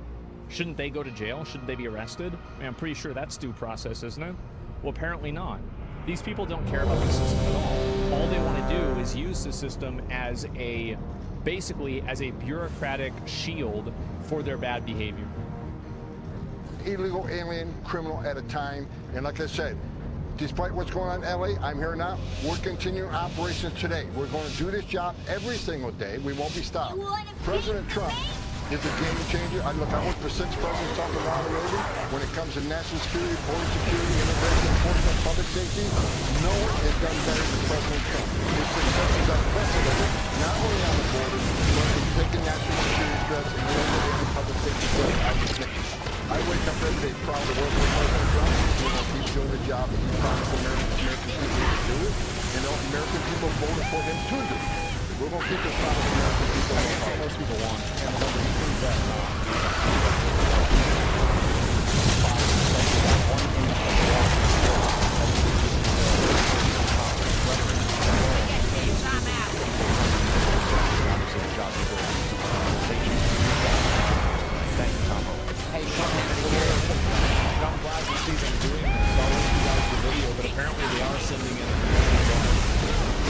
Speaker 1: Shouldn't they go to jail? Shouldn't they be arrested? I mean, I'm pretty sure that's due process, isn't it? Well, apparently not. These people don't care about the system at all. All they want to do is use the system as basically as a bureaucratic shield for their bad behavior.
Speaker 5: Illegal alien criminal at a time, and like I said, despite what's going on in LA, I'm here now. We're continuing operations today. We're going to do this job every single day. We won't be stopped. President Trump is a game changer. I worked for 6 presidents talking around the world. When it comes to national security, border security, immigration enforcement, public safety, no one has done better than President Trump. His success is unprecedented, not only on the border, but in taking national security threats and eliminating public safety threats out of the nation. I wake up every day proud to work with President Trump. We're going to keep doing the job that he promised American people to do it, and American people voted for him to do it. We're going to keep this promise to American people. That's what most people want. And we're going to prove that.
Speaker 1: Hey, I'm glad to see them doing this. I'll link you guys the video, but apparently they are sending in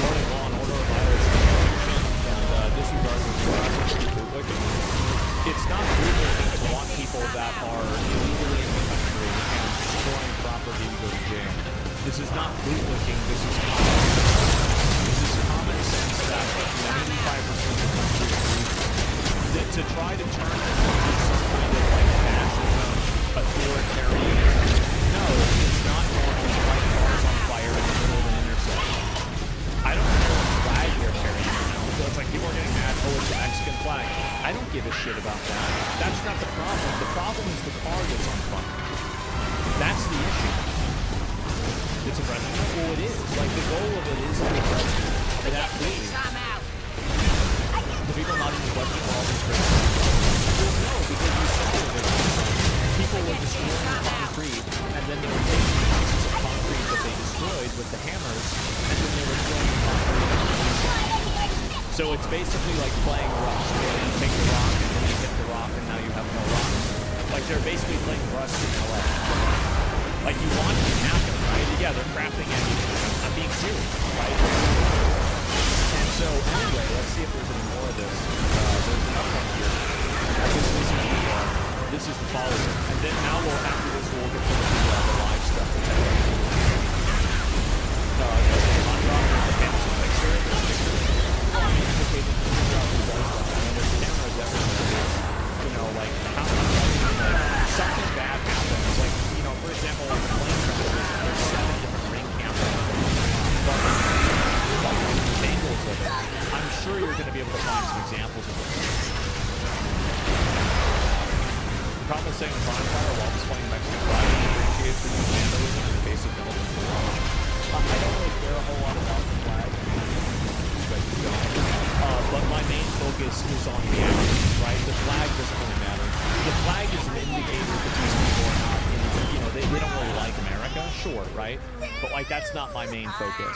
Speaker 1: running law and order violence and disregarding the bootlicking. It's not bootlicking to want people that are illegally in the country and destroying property to go to jail. This is not bootlicking, this is common sense. This is common sense that 95% of the country agrees that to try to turn this into some kind of like fascism, authoritarian. No, it's not going to light cars on fire in the middle of an intersection. I don't know what flag you're carrying right now. So it's like people are getting mad, oh, it's a Mexican flag. I don't give a shit about that. That's not the problem. The problem is the car that's on fire. That's the issue. It's a president? Well, it is. Like, the goal of it is to be a president. It absolutely is. The people not even budgeting for all these things. Well, no, because you saw it. People were destroying the concrete, and then they were taking the pieces of concrete that they destroyed with the hammers, and then they were throwing the concrete. So it's basically like playing Rust, where you take the rock, and then you hit the rock, and now you have no rocks. Like, they're basically playing Rust in LA. Like, you want it to happen, right? Yeah, they're crafting ammunition. I'm being serious, right? And so, anyway, let's see if there's any more of this. There's another one here. I guess this is the follow-up. And then now after this, we'll get to the live stuff. Something bad happens. Like, you know, for example, like the plane crashes, there's 7 saying bonfire while displaying Mexican flag appreciates the vandalism in the case of militant war. I don't really care a whole lot about the flag. But my main focus is on the actions, right? The flag doesn't really matter. The flag is an indicator that these people are not, you know, they don't really like America, sure, right? But like that's not my main focus.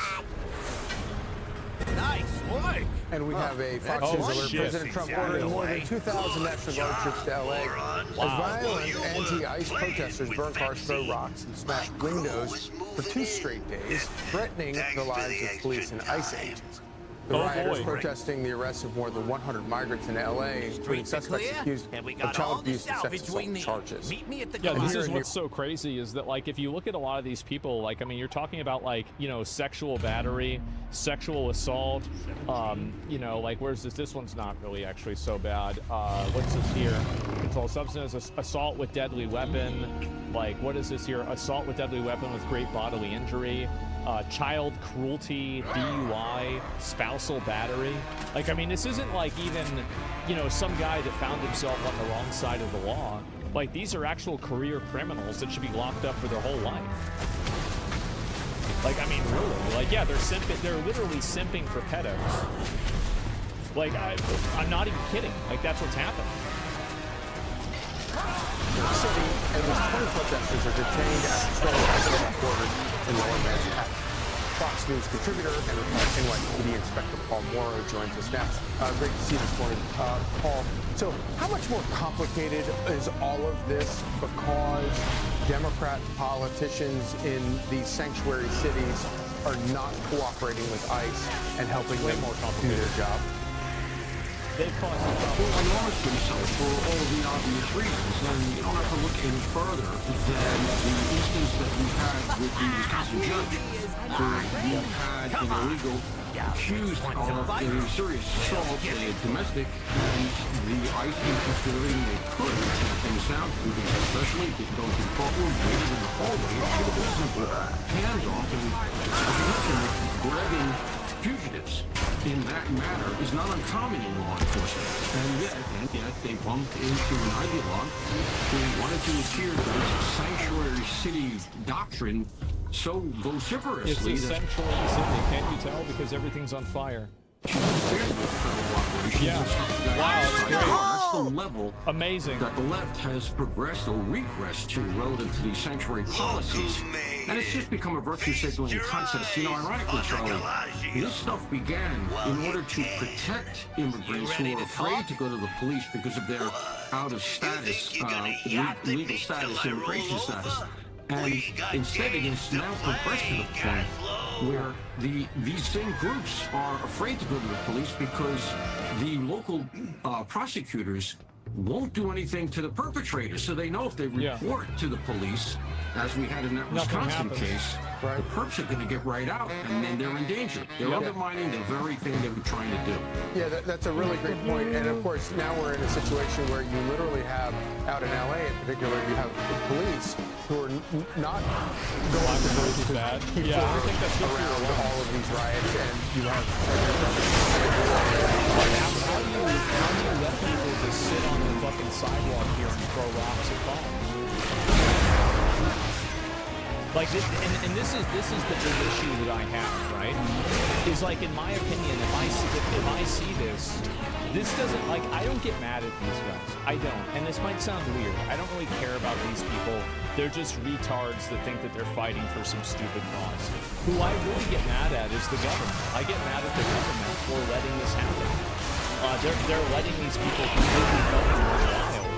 Speaker 11: Nice work.
Speaker 16: And we have a Fox News alert. President Trump ordering more than 2,000 National Guard troops to L.A. As violent anti-ICE protesters burn cars, throw rocks, and smash windows for 2 straight days, threatening the lives of police and ICE agents. The rioters protesting the arrest of more than 100 migrants in L.A., including suspects accused of child abuse and sex assault charges.
Speaker 1: Yeah, this is what's so crazy is that, like, if you look at a lot of these people, like, I mean, you're talking about, like, you know, sexual battery, sexual assault, you know, like, where's this? This one's not really actually so bad. What's this here? Controlled substance, assault with deadly weapon. Like, what is this here? Assault with deadly weapon with great bodily injury. Child cruelty, DUI, spousal battery. Like, I mean, this isn't like even, you know, some guy that found himself on the wrong side of the law. Like, these are actual career criminals that should be locked up for their whole life. Like, I mean, really. Like, yeah, they're literally simping for pedos. Like, I'm not even kidding. Like, that's what's happening.
Speaker 16: City, at least 20 protesters are detained at patrol headquarters in Lower Manhattan. Fox News contributor and NYPD Inspector Paul Morrow joins us now. Great to see you this morning, Paul. So, how much more complicated is all of this because Democrat politicians in these sanctuary cities are not cooperating with ICE and helping them do their job?
Speaker 1: They cause
Speaker 18: enormously so for all of the obvious reasons, and you don't have to look any further than the instance that we had with the Wisconsin judge, where we had an illegal accused of a serious assault, a domestic, and the ICE agents did everything they could to keep things down, especially if go to the courtroom, waited in the hallway, it should have been simple handoff, and grabbing fugitives in that manner is not uncommon in law enforcement. And yet they bumped into an ideologue who wanted to adhere to this sanctuary city doctrine so vociferously.
Speaker 1: It's a sanctuary city, can't you tell? Because everything's on fire.
Speaker 18: Yeah.
Speaker 1: Wow, that's great.
Speaker 18: That's the level
Speaker 1: amazing
Speaker 18: that the left has progressed or regressed to relative to these sanctuary policies. And it's just become a virtue signaling contest. You know, ironically, Charlie, this stuff began in order to protect immigrants who are afraid to go to the police because of their out of status, legal status, immigration status. And instead, it has now progressed to the point where these same groups are afraid to go to the police because the local prosecutors won't do anything to the perpetrators. So they know if they report to the police, as we had in that Wisconsin case, the perps are going to get right out, and then they're in danger. They're undermining the very thing they were trying to do.
Speaker 16: Yeah, that's a really great point. And of course, now we're in a situation where you literally have, out in LA in particular, you have the police who are not going to keep around all of these riots, and you have...
Speaker 1: How do you let people just sit on the fucking sidewalk here and throw rocks at bombs? Like this, and this is the big issue that I have, right? Is like, in my opinion, if I see this doesn't, like, I don't get mad at these guys. I don't. And this might sound weird. I don't really care about these people. They're just retards that think that they're fighting for some stupid cause. Who I really get mad at is the government. I get mad at the government for letting this happen. They're letting these people completely go wild,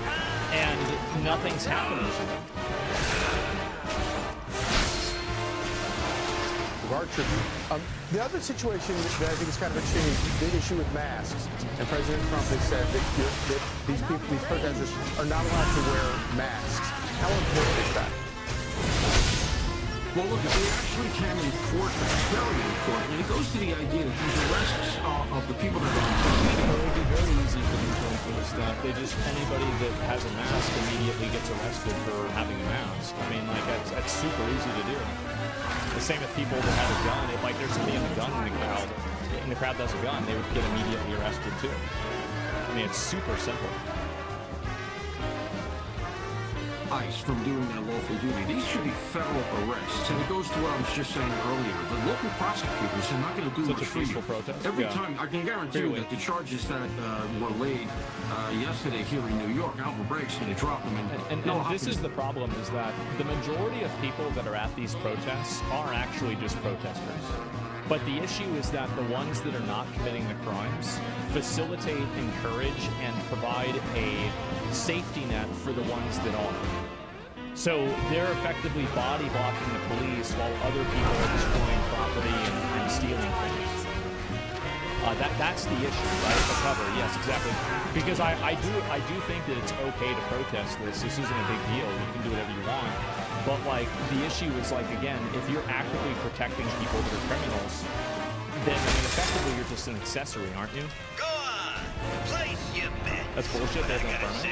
Speaker 1: and nothing's happening to them.
Speaker 16: Our tribute. The other situation that I think is kind of interesting is the issue with masks. And President Trump has said that these protesters are not allowed to wear masks. How important is that?
Speaker 18: Well, look, if we actually can enforce that, it's very important. And it goes to the idea that these arrests of the people that are on
Speaker 1: it would be very easy for them to enforce that. Anybody that has a mask immediately gets arrested for having a mask. I mean, like, that's super easy to do. The same with people that have a gun. If, like, there's somebody in the gun in the crowd that has a gun, they would get immediately arrested too. I mean, it's super simple.
Speaker 18: ICE from doing their lawful duty. These should be federal arrests. And it goes to what I was just saying earlier. The local prosecutors are not going to do much for you.
Speaker 1: Protest?
Speaker 18: Every time, I can guarantee you that the charges that were laid yesterday here in New York, Albert Bragg's going to drop them.
Speaker 1: And this is the problem, is that the majority of people that are at these protests are actually just protesters. But the issue is that the ones that are not committing the crimes facilitate, encourage, and provide a safety net for the ones that are. So they're effectively body blocking the police while other people are destroying property and stealing things. That's the issue, right? The cover, yes, exactly. Because I do think that it's okay to protest this. This isn't a big deal. You can do whatever you want. But like the issue is like, again, if you're actively protecting people that are criminals, then I mean, effectively you're just an accessory, aren't you?
Speaker 19: Go on, place your bet.
Speaker 1: That's bullshit. There's no permit.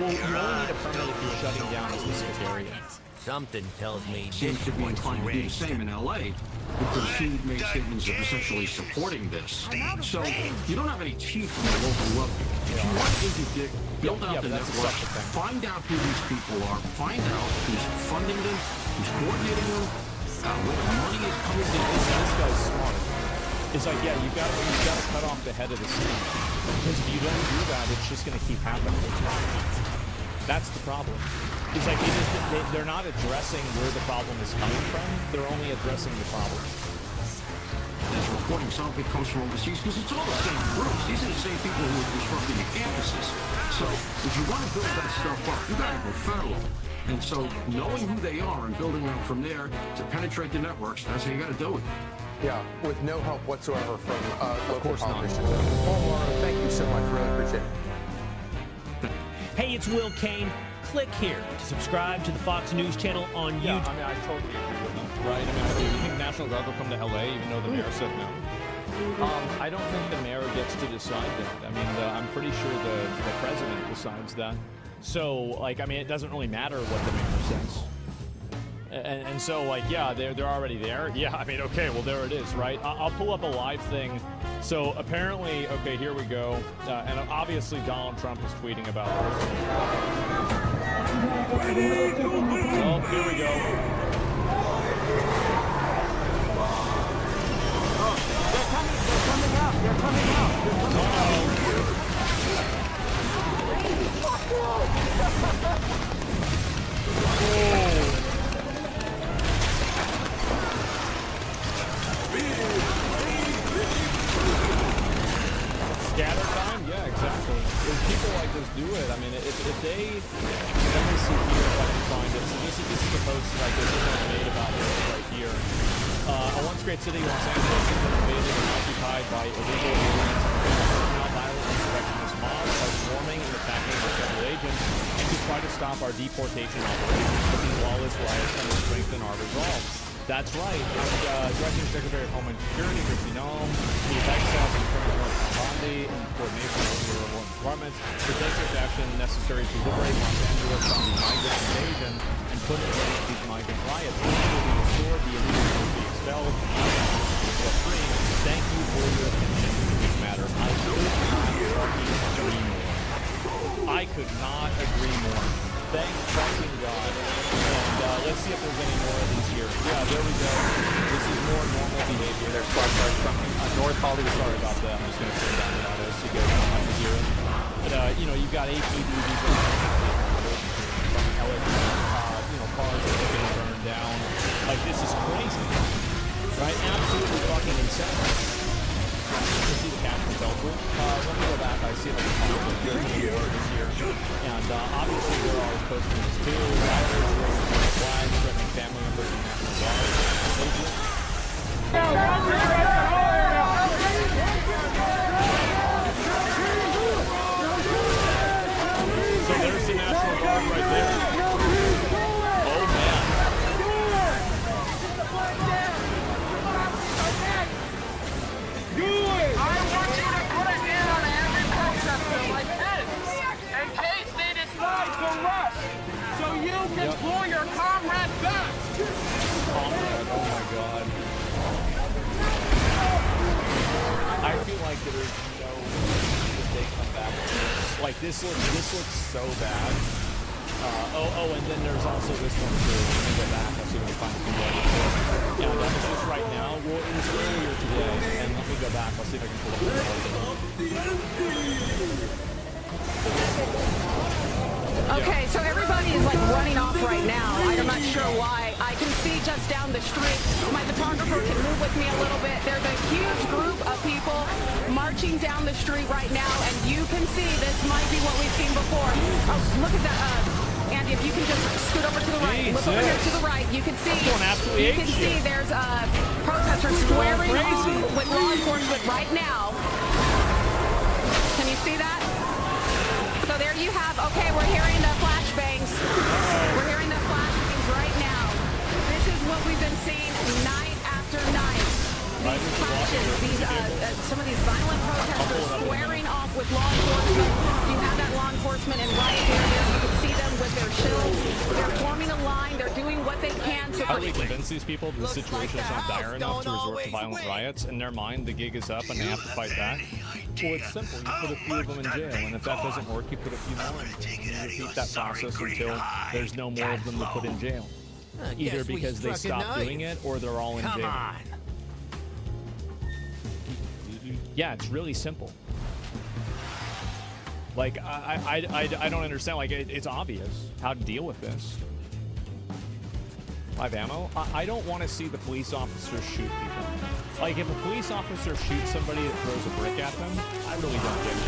Speaker 1: Well, you only need a permit if you're shutting down a specific area.
Speaker 11: Something tells me
Speaker 18: seems to be inclined to do the same in LA. The team made statements of essentially supporting this. So you don't have any teeth from the local level. If you want to interdict, build out the network, find out who these people are, find out who's funding them, who's coordinating them, where the money is coming from.
Speaker 1: This guy's smart. It's like, yeah, you got to cut off the head of the snake. Because if you don't do that, it's just going to keep happening. That's the problem. It's like they're not addressing where the problem is coming from. They're only addressing the problem.
Speaker 18: There's reporting some of it comes from overseas because it's all the same groups. These are the same people who are disrupting the campuses. So if you want to build that stuff up, you got to go federal. And so knowing who they are and building them from there to penetrate the networks, that's how you got to do it.
Speaker 17: Yeah, with no help whatsoever from local politicians. Paul Morrow, thank you so much. Really appreciate it.
Speaker 20: Hey, it's Will Kane. Click here to subscribe to the Fox News channel on YouTube.
Speaker 1: Yeah, I mean, I totally agree with them, right? I mean, you think National Guard will come to LA even though the mayor said no? I don't think the mayor gets to decide that. I mean, I'm pretty sure the president decides that. So, like, I mean, it doesn't really matter what the mayor says. And so, like, yeah, they're already there. Yeah, I mean, okay, well, there it is, right? I'll pull up a live thing. So apparently, okay, here we go. And obviously Donald Trump is tweeting about this. Oh, here we go.
Speaker 19: Oh, they're coming out. They're coming out.
Speaker 1: Scatter time? Yeah, exactly. If people like this do it, I mean, if they, let me see here if I can find it. So this is the post, like, this is one made about it right here. A once great city, Los Angeles, has been invaded and occupied by illegal aliens and now violent insurrectionist mobs are swarming and attacking our federal agents and to try to stop our deportation operations, looking lawless riots and to strengthen our resolve. That's right. And Directing Secretary of Homeland Security, Kristi Noem, the Texas and Colonel Bondi, in coordination with the War Department, to take such action necessary to liberate Los Angeles from the migrant invasion and put an end to these migrant riots. This will be restored, the illegals will be expelled, and free. Thank you for your attention to this matter. I could not agree more. Thank fucking God. And let's see if there's any more of these here. Yeah, there we go. This is more normal behavior. There's squad cars from North Hollywood. Sorry about that. I'm just going to turn down the audio so you guys don't have to hear it. But, you know, you've got ATVs from LA, you know, cars that are getting burned down. Like, this is crazy. Right? Absolutely fucking insane. You can see the captain fell through. Let me go back. I see like a conflict here this year. And obviously they're always posting this too. Rioters raising flags, threatening family members and National Guard. So there's the National Guard right there. Oh man.
Speaker 19: I want you to put a hit on every protester like this, in case they decide to rush, so you can pull your comrade back.
Speaker 1: Comrade, oh my God. I feel like there is no way that they come back with this. Like this looks so bad. And then there's also this one too. Let me go back. I'll see if I can find some more. Yeah, that was just right now. Well, it was earlier today. And let me go back. I'll see if I can pull up the
Speaker 8: Okay, so everybody is like running off right now. I'm not sure why. I can see just down the street. My photographer can move with me a little bit. There's a huge group of people marching down the street right now, and you can see this might be what we've seen before. Oh, look at that. Andy, if you can just scoot over to the right. Look over here to the right. You can see. There's protesters squaring off with law enforcement right now. Can you see that? So there you have. Okay, we're hearing the flashbangs. We're hearing the flashbangs right now. This is what we've been seeing night after night. These clashes, some of these violent protesters squaring off with law enforcement. You have that law enforcement and right here. You can see them with their shields. They're forming a line. They're doing what they can to.
Speaker 1: How do we convince these people that the situation is not dire enough to resort to violent riots? In their mind, the gig is up and they have to fight back.
Speaker 7: Well, it's simple. You put a few of them in jail, and if that doesn't work, you put a few more in jail. And you repeat that process until there's no more of them to put in jail. Either because they stop doing it or they're all in jail.
Speaker 11: Come on.
Speaker 1: Yeah, it's really simple. Like, I don't understand. Like, it's obvious how to deal with this. Live ammo? I don't want to see the police officers shoot people. Like, if a police officer shoots somebody that throws a brick at them, I really don't get it.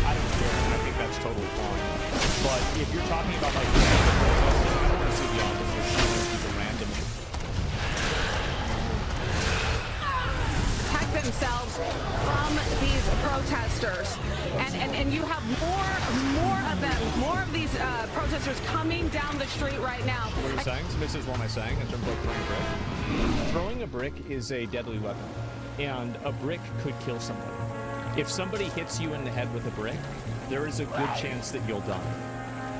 Speaker 1: I don't care, and I think that's totally fine. But if you're talking about, like, I don't want to see the officers shooting people randomly.
Speaker 8: Protect themselves from these protesters, and you have more of them, more of these protesters coming down the street right now.
Speaker 1: What are you saying? So this is what am I saying in terms of like throwing a brick? Throwing a brick is a deadly weapon, and a brick could kill somebody. If somebody hits you in the head with a brick, there is a good chance that you'll die,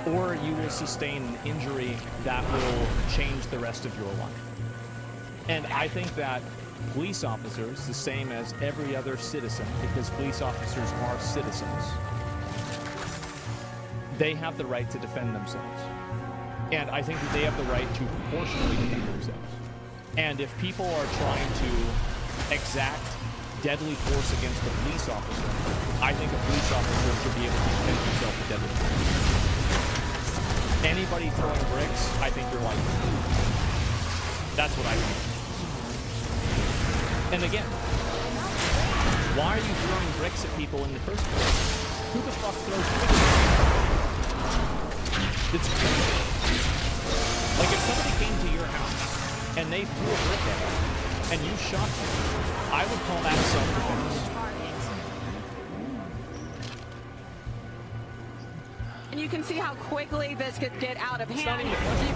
Speaker 1: or you will sustain an injury that will change the rest of your life. And I think that police officers, the same as every other citizen, because police officers are citizens, they have the right to defend themselves. And I think that they have the right to proportionally defend themselves. And if people are trying to exact deadly force against a police officer, I think a police officer should be able to defend himself with deadly force. Anybody throwing bricks, I think you're like, that's what I think. And again, why are you throwing bricks at people in the first place? Who the fuck throws bricks? It's crazy. Like, if somebody came to your house and they threw a brick at you and you shot them, I would call that self-defense.
Speaker 8: And you can see how quickly this could get out of hand.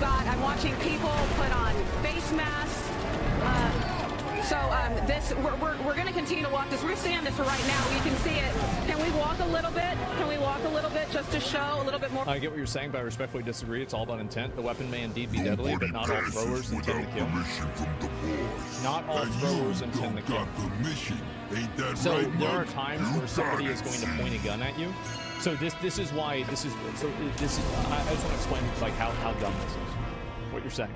Speaker 8: I'm watching people put on face masks. We're going to continue to walk this. We're seeing this right now. You can see it. Can we walk a little bit? Can we walk a little bit just to show a little bit more?
Speaker 1: I get what you're saying, but I respectfully disagree. It's all about intent. The weapon may indeed be deadly, but not all throwers intend to kill. Not all throwers intend to kill. So there are times where somebody is going to point a gun at you. So this is why this is. I just want to explain like how dumb this is. What you're saying.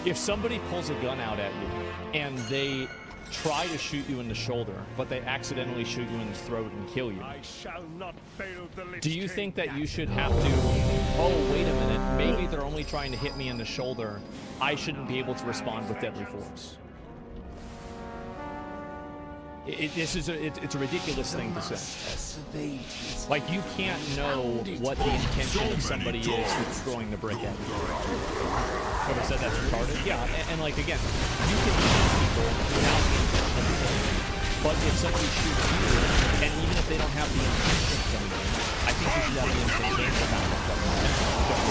Speaker 1: If somebody pulls a gun out at you and they try to shoot you in the shoulder, but they accidentally shoot you in the throat and kill you, do you think that you should have to, oh, wait a minute, maybe they're only trying to hit me in the shoulder, I shouldn't be able to respond with deadly force? It's a ridiculous thing to say. Like, you can't know what the intention of somebody is that's throwing the brick at you. Whoever said that's retarded? Yeah, and like, again, you can shoot people without the intention of killing them. But if somebody shoots you, and even if they don't have the intention of killing you, I think you should have the intention the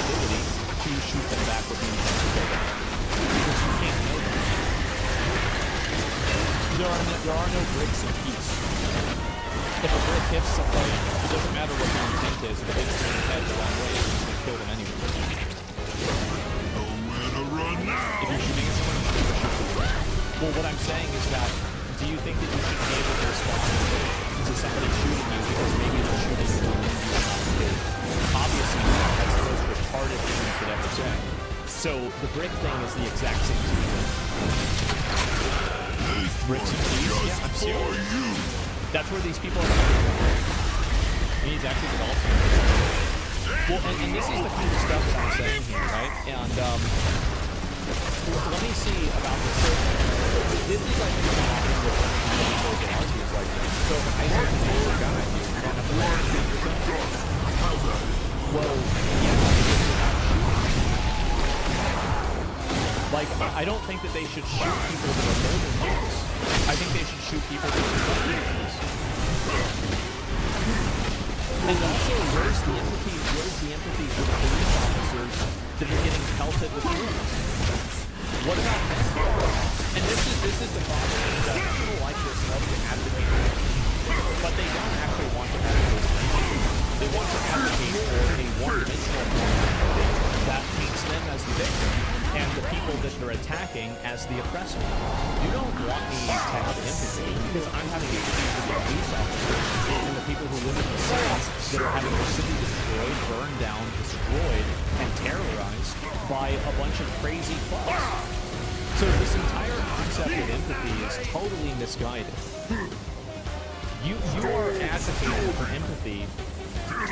Speaker 1: ability to shoot them back with the intention of killing them. Because you can't know that. There are no bricks in peace. If a brick hits somebody, it doesn't matter what the intent is. If it hits them in the head the wrong way, it's going to kill them anyway. If you're shooting at someone, you're shooting at them. Well, what I'm saying is that, do you think that you should be able to respond to somebody shooting you because maybe they're shooting you and you're not killed? Obviously, that's the most
Speaker 7: hardest thing you could ever say. So the brick thing is the exact same thing. Bricks and cheese? Yeah, absolutely. That's where these people are coming from. He's actually developed. Well, and this is the kind of stuff that I'm saying here, right? And let me see about this. So, this is like what's happening with people that argue like this. So I said to the guy, you want to well, like, I don't think that they should shoot people that are murdering kids. I think they should shoot people that are murdering kids. And also, where's the empathy for the police officers that are getting pelted with bullets? What about them? And this is the problem, is that people like this love to advocate for it, but they don't actually want to advocate for it. They want to advocate for a one-dimensional form that paints them as the victim and the people that they're attacking as the oppressor. You don't want me to have empathy because I'm having empathy for the police officers and the people who live in the cities that are having their city destroyed, burned down, destroyed, and terrorized by a bunch of crazy fucks. So this entire concept of empathy is totally misguided. You are advocating for empathy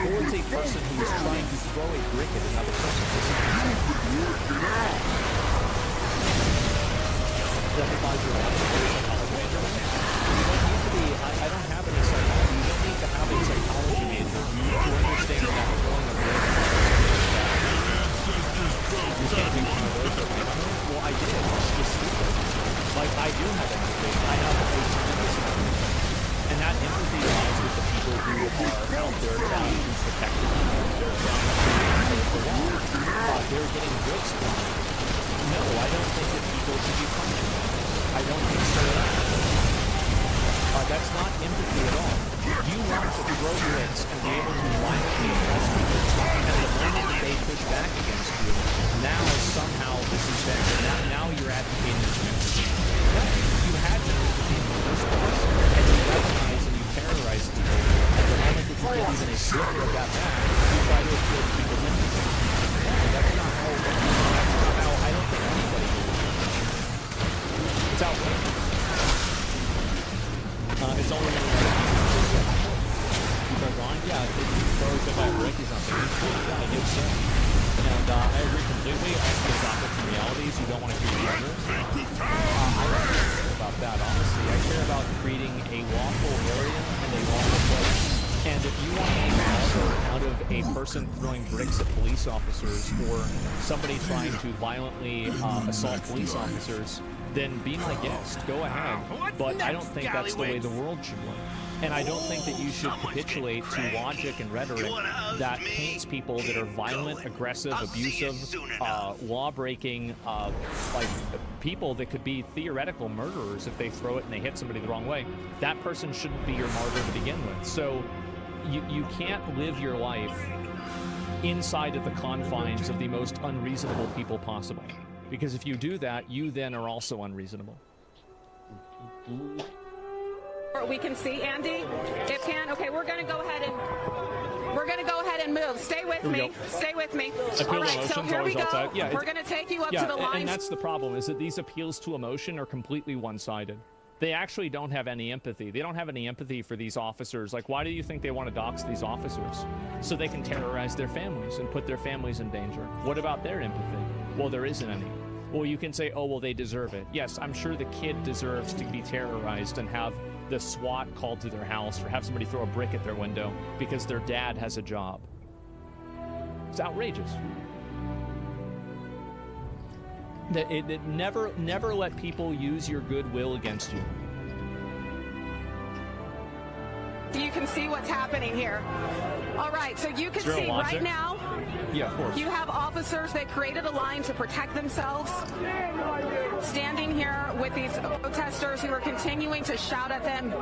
Speaker 7: towards a person who is trying to throw a brick at another person. Justifies your psychology major? You don't need to be, I don't have any psychology. You don't need to have a psychology major to understand that throwing a brick you can't do one of those. Well, I did. It's just stupid. Like, I do have empathy. I have a tremendous amount of empathy. And that empathy lies with the people who are out there trying to protect the people. They're trying to the law. They're getting bricks from it. No, I don't think that people should be punished. I don't think so at all. That's not empathy at all. You want to throw bricks and be able to violently oppress people. And the moment that they push back against you, now somehow this is better. Now you're advocating for empathy. No, you had no empathy in the first place. And you recognize and you terrorize people. At the moment that you get even a sliver of that back, you try to appeal to people's empathy. No, that's not how it works. That's not how I don't think anybody would. It's outrageous. It's only when people are gone. Yeah, if you throw it by a brick or something, yeah, I do so. And I agree completely. I think it's opposite from realities. You don't want to create others. I don't care about that, honestly. I care about creating a lawful area and a lawful place. And if you want to make an out of a person throwing bricks at police officers or somebody trying to violently assault police officers, then be my guest. Go ahead. But I don't think that's the way the world should work. And I don't think that you should capitulate to logic and rhetoric that paints people that are violent, aggressive, abusive, law-breaking, like people that could be theoretical murderers if they throw it and they hit somebody the wrong way. That person shouldn't be your martyr to begin with. So you can't live your life inside of the confines of the most unreasonable people possible. Because if you do that, you then are also unreasonable.
Speaker 8: We can see Andy. It can. Okay, we're gonna go ahead and move. Stay with me. Stay with me. All right, so here we go.
Speaker 7: Yeah,
Speaker 8: we're gonna take you up to the line.
Speaker 7: And that's the problem, is that these appeals to emotion are completely one-sided. They actually don't have any empathy. They don't have any empathy for these officers. Like, why do you think they want to dox these officers? So they can terrorize their families and put their families in danger. What about their empathy? Well, there isn't any. Well, you can say, oh, well, they deserve it. Yes, I'm sure the kid deserves to be terrorized and have the SWAT called to their house or have somebody throw a brick at their window because their dad has a job. It's outrageous. Never let people use your goodwill against you.
Speaker 8: You can see what's happening here. All right, so you can see right now.
Speaker 7: Yeah, of course.
Speaker 8: You have officers that created a line to protect themselves, standing here with these protesters who are continuing to shout at them.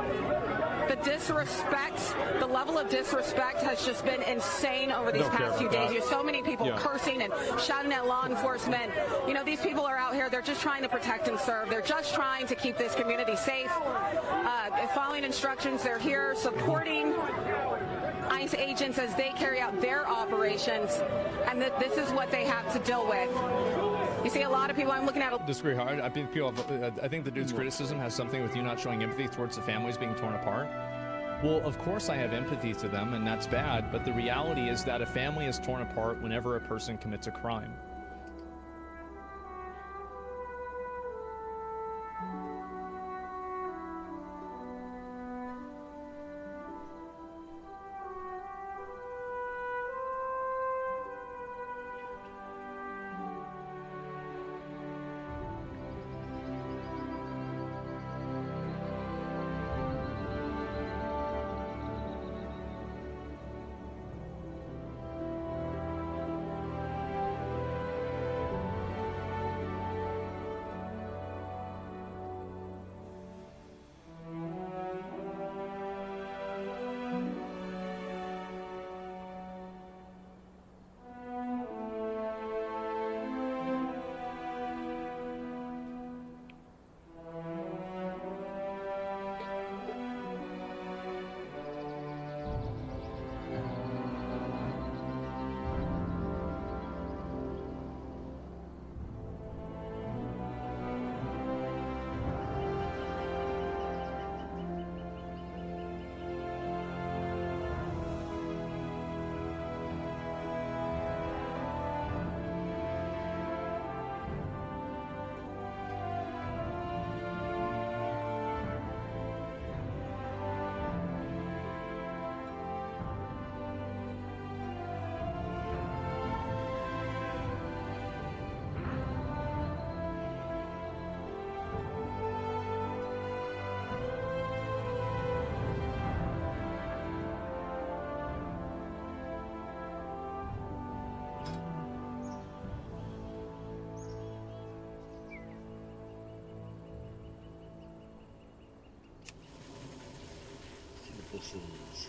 Speaker 8: The disrespect, the level of disrespect has just been insane over these past few days. You have so many people cursing and shouting at law enforcement. You know, these people are out here, they're just trying to protect and serve. They're just trying to keep this community safe. Following instructions, they're here supporting ICE agents as they carry out their operations, and that this is what they have to deal with. You see a lot of people, I'm looking at...
Speaker 1: Disagree hard. I think I think the dude's criticism has something with you not showing empathy towards the families being torn apart. Well, of course I have empathy to them, and that's bad, but the reality is that a family is torn apart whenever a person commits a crime.
Speaker 21: This is...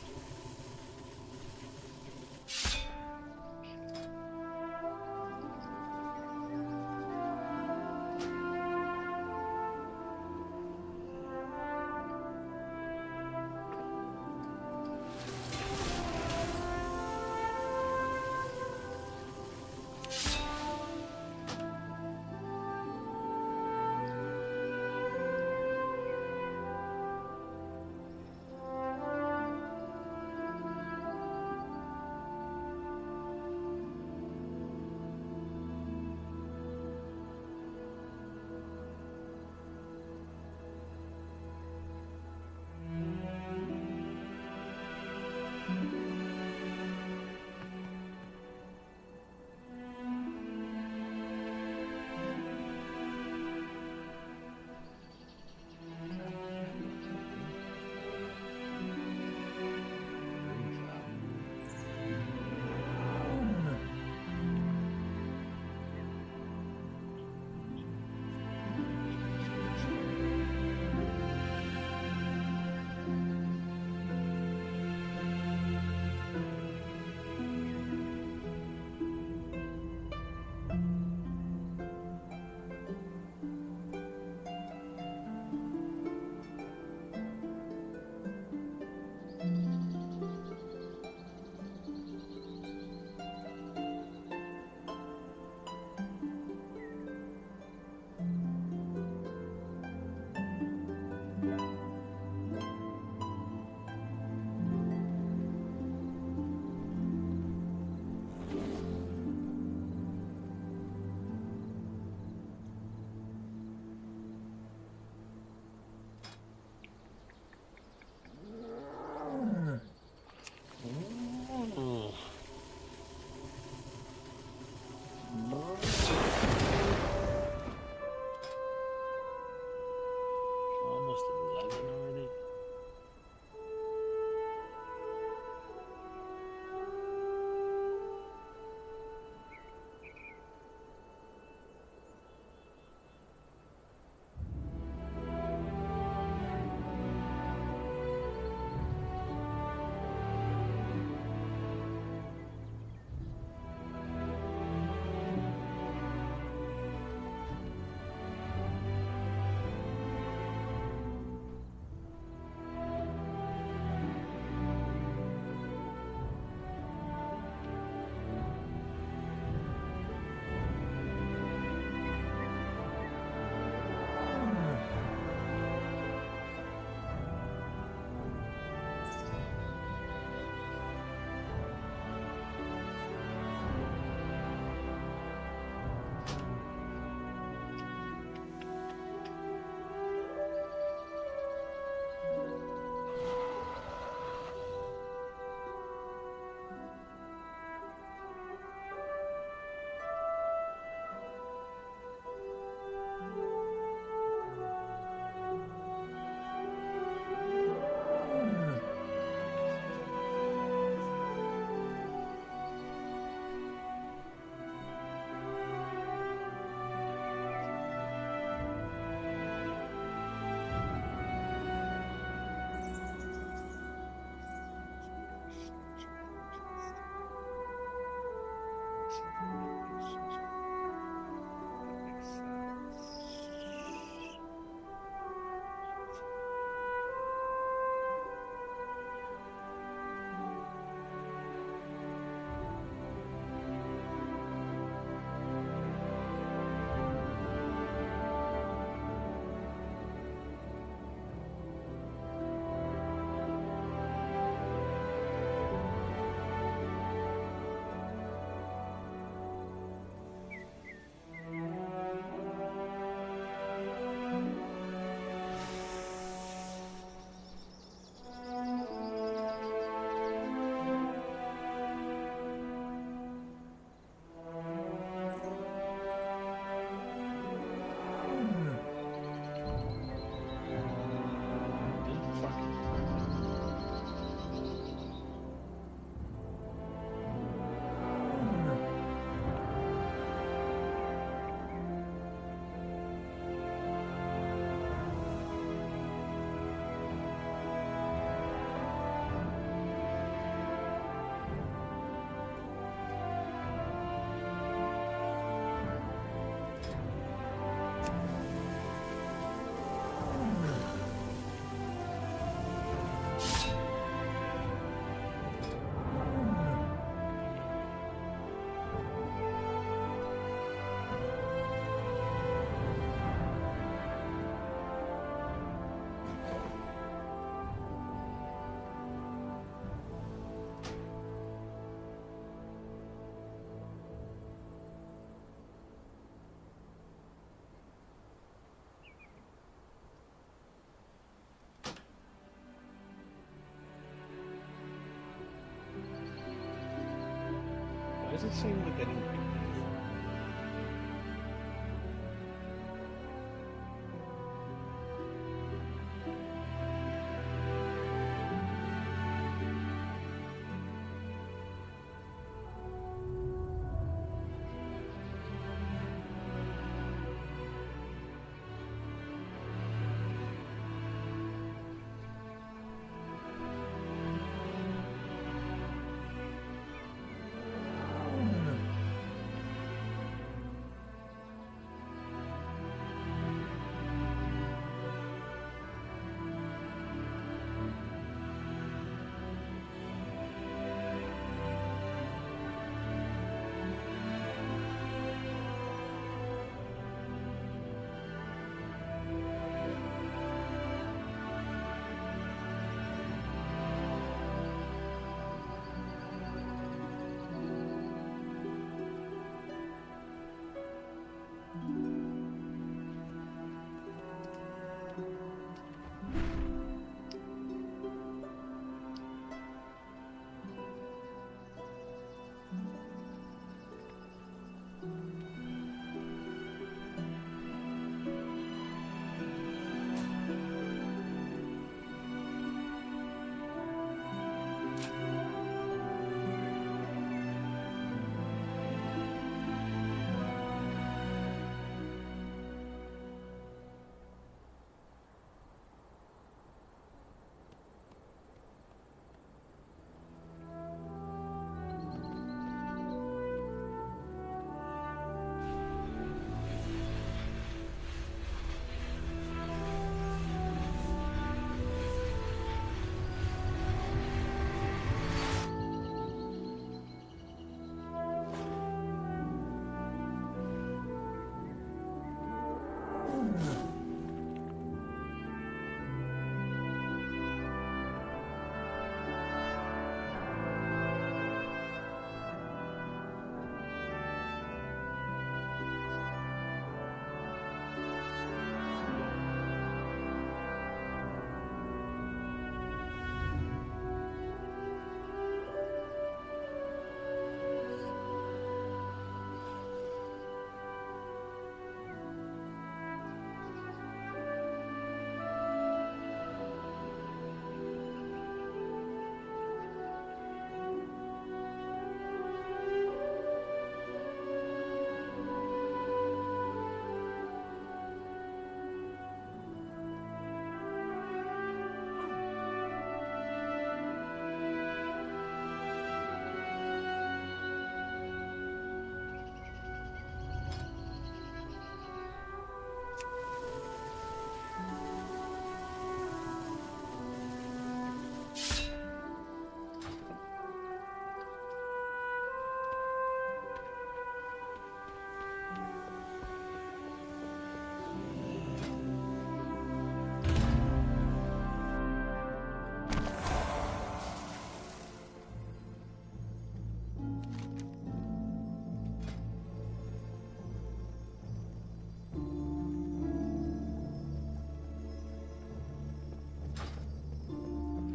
Speaker 21: same with anything.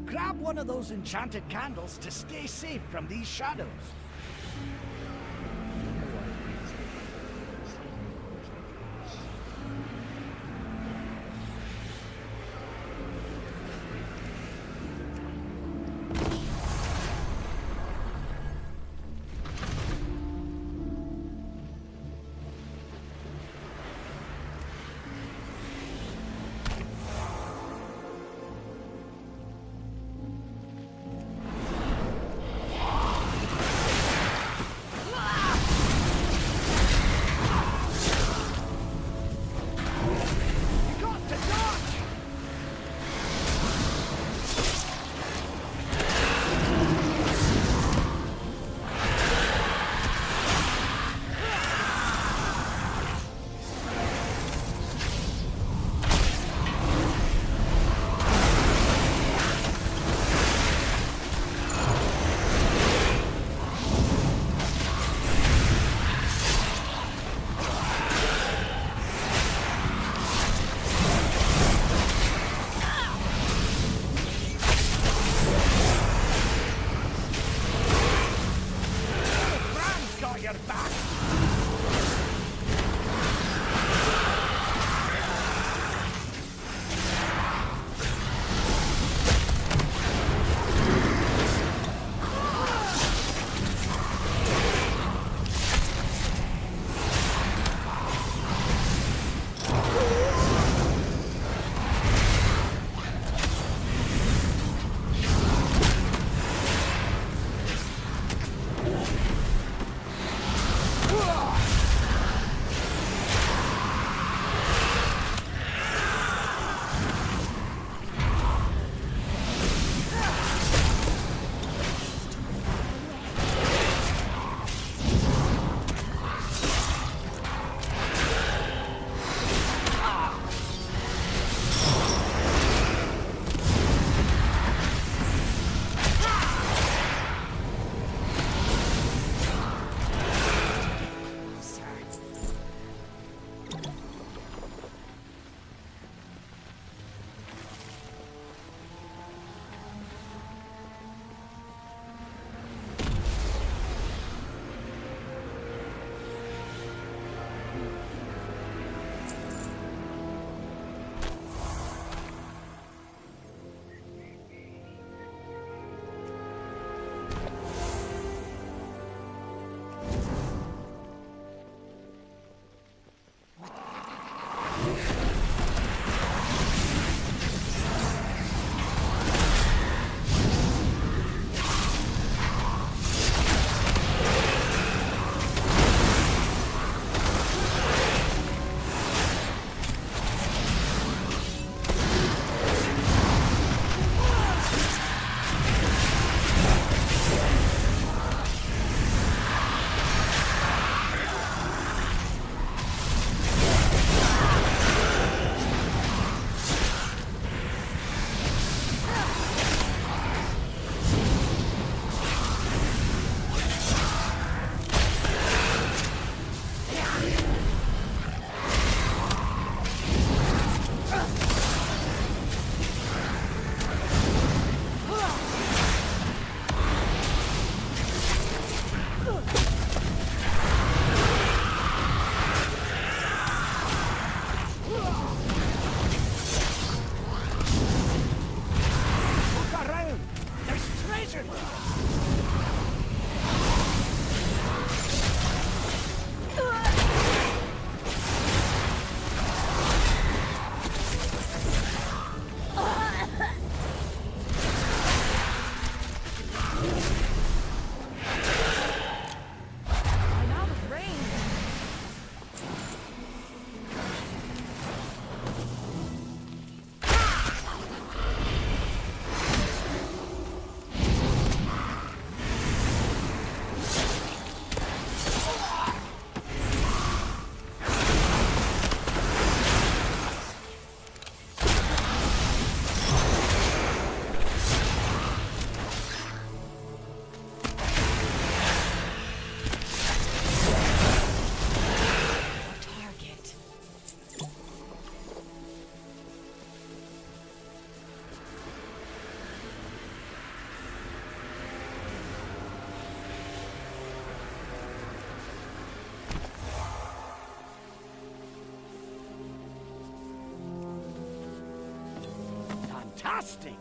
Speaker 3: Grab one of those enchanted candles to stay safe from these shadows. fantastic!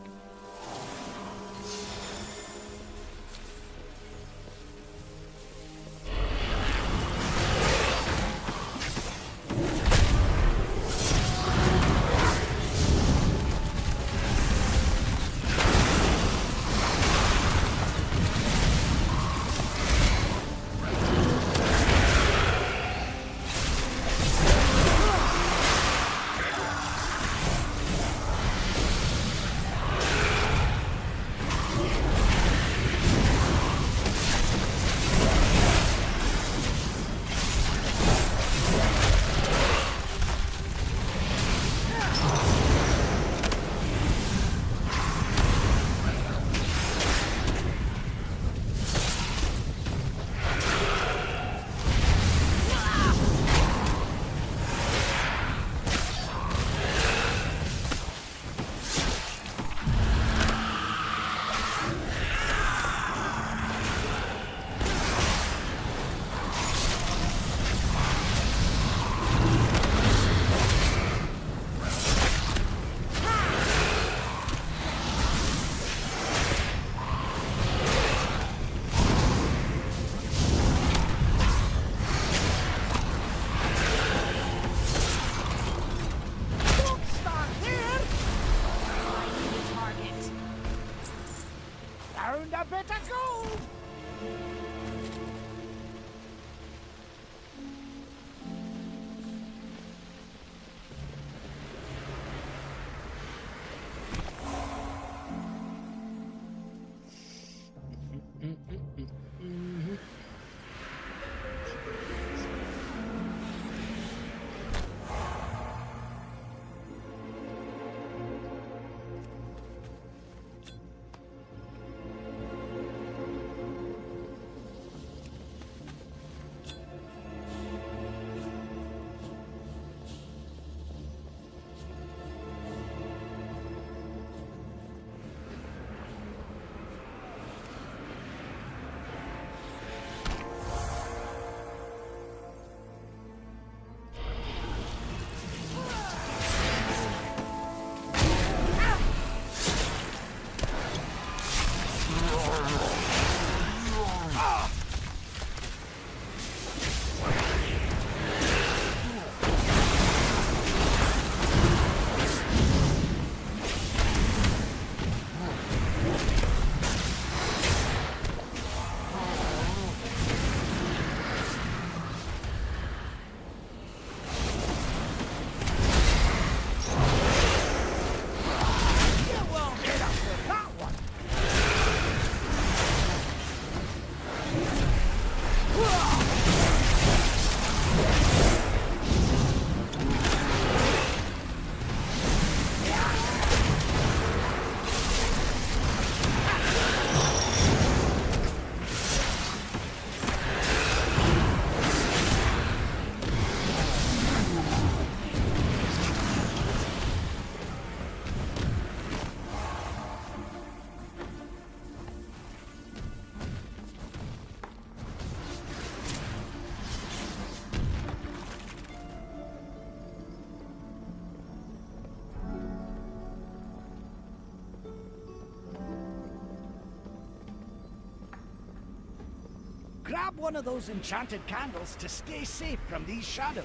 Speaker 3: Grab one of those enchanted candles to stay safe from these shadows.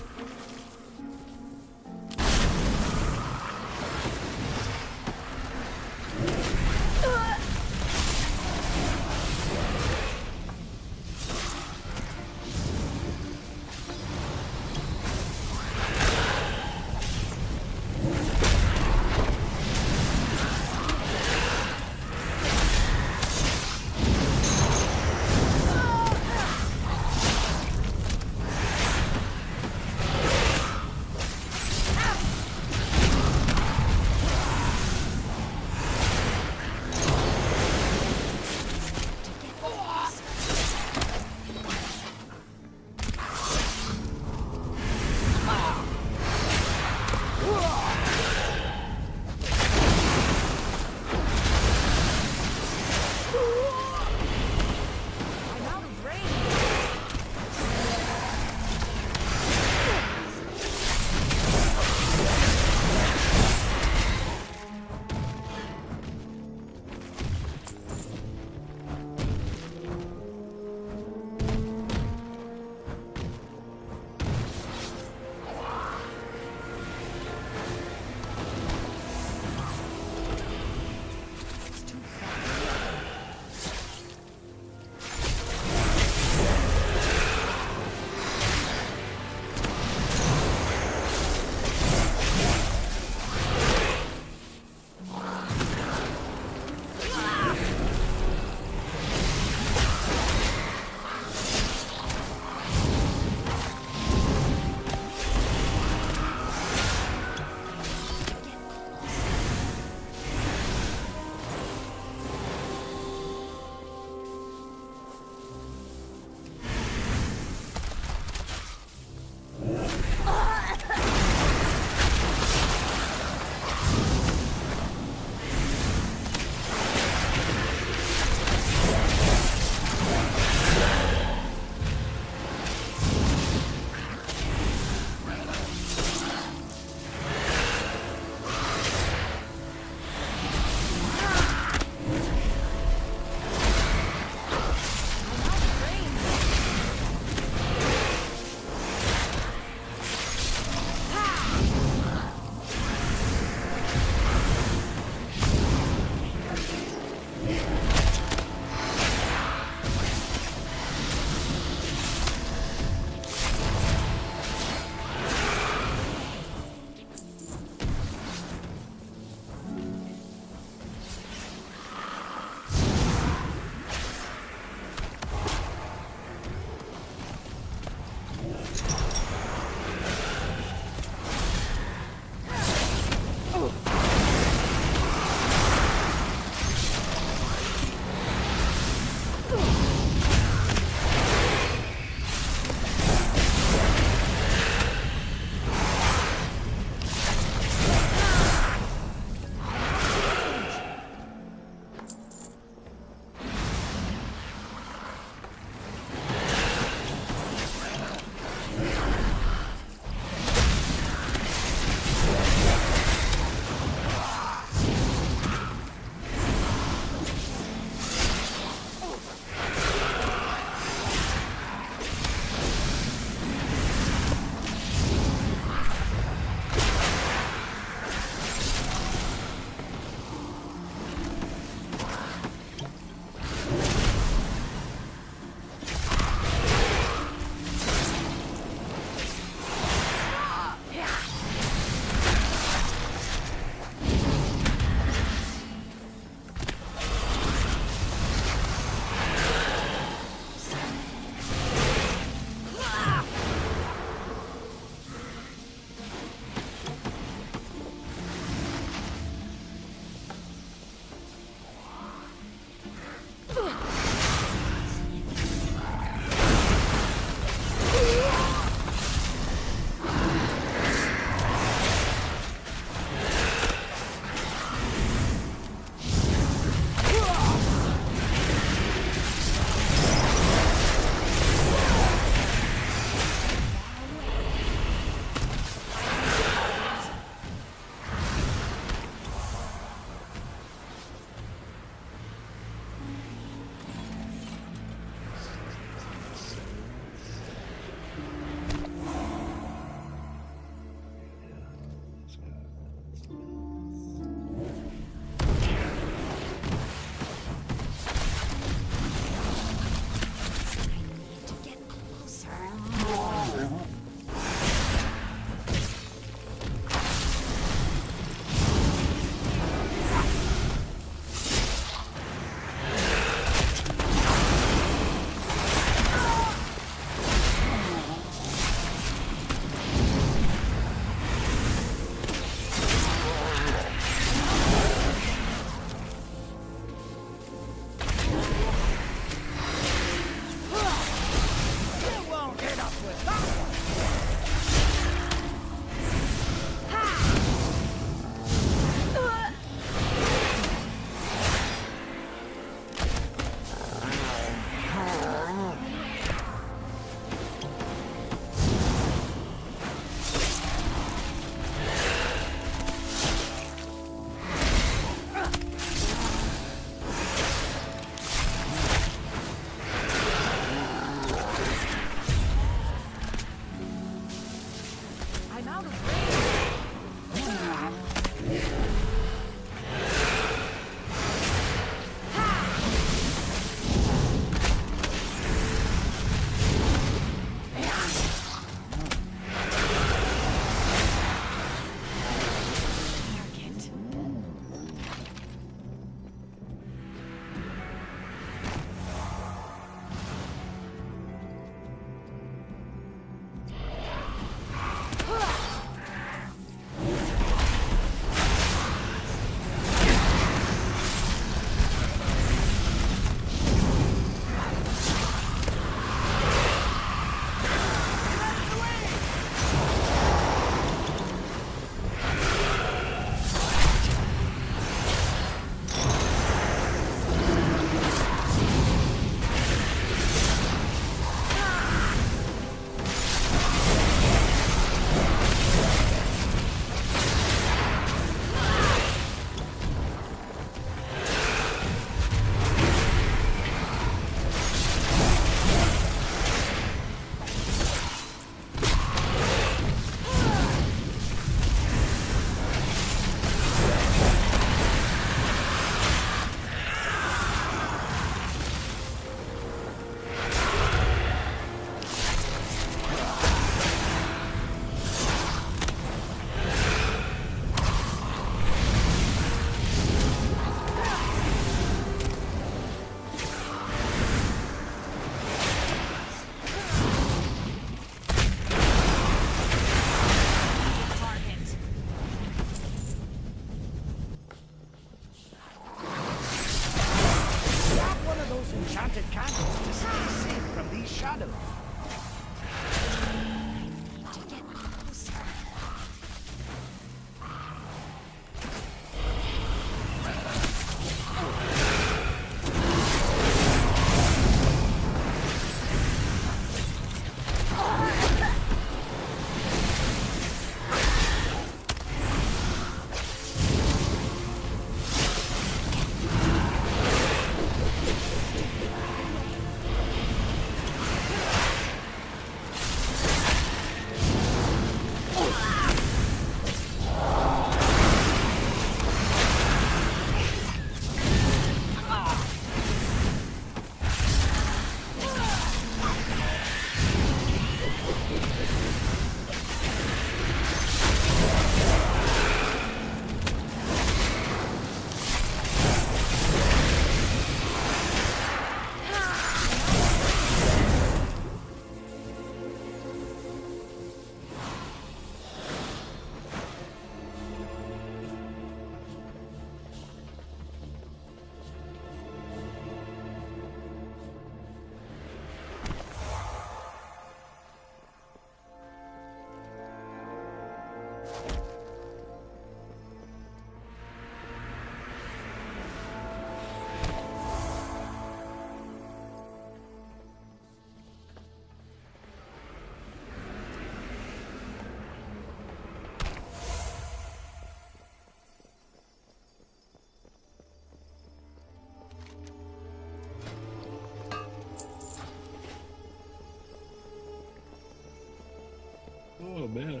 Speaker 21: Oh man.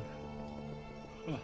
Speaker 21: Huh.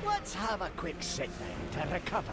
Speaker 3: Let's have a quick sit then to recover.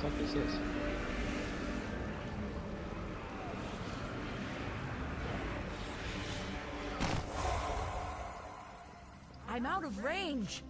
Speaker 21: fuck is this?
Speaker 3: I'm out of range.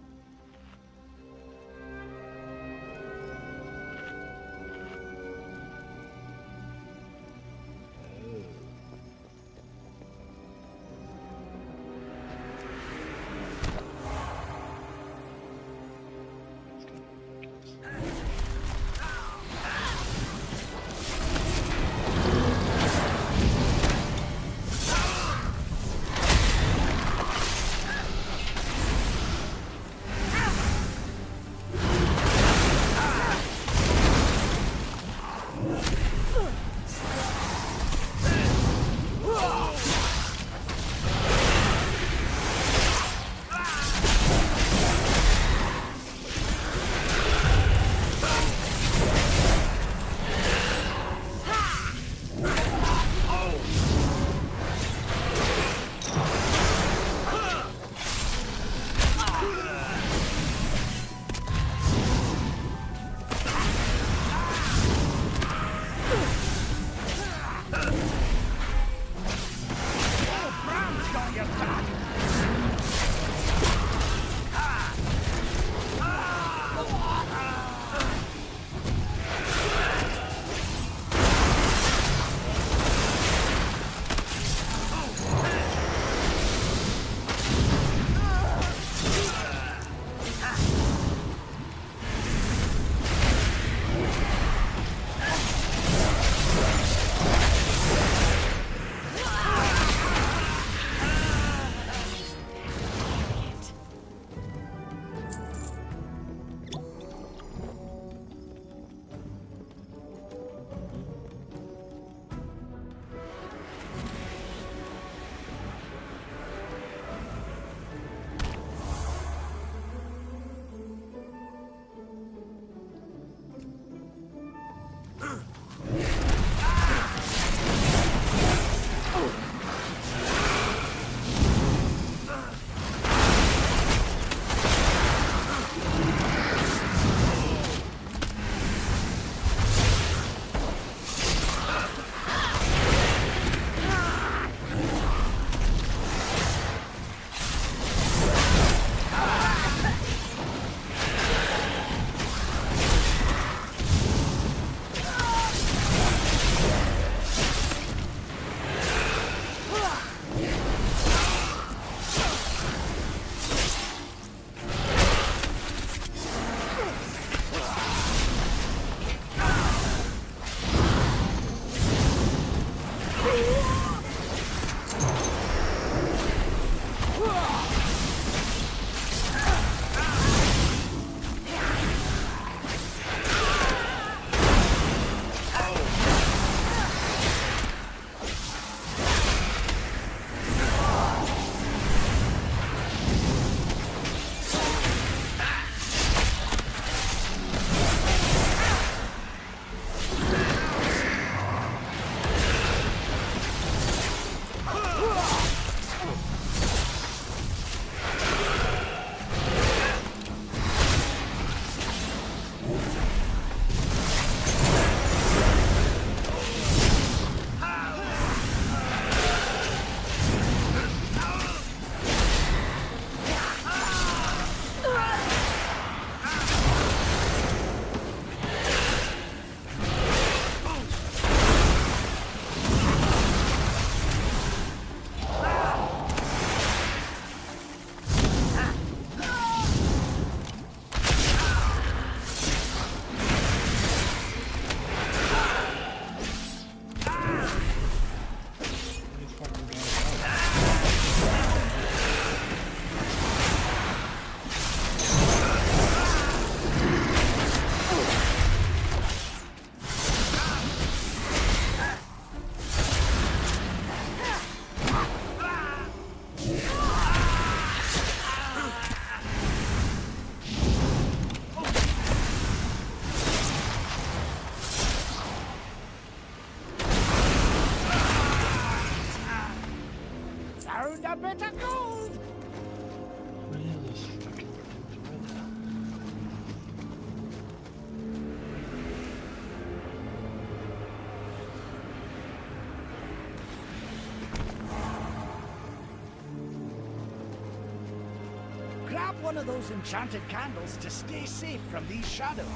Speaker 3: Grab one of those enchanted candles to stay safe from these shadows.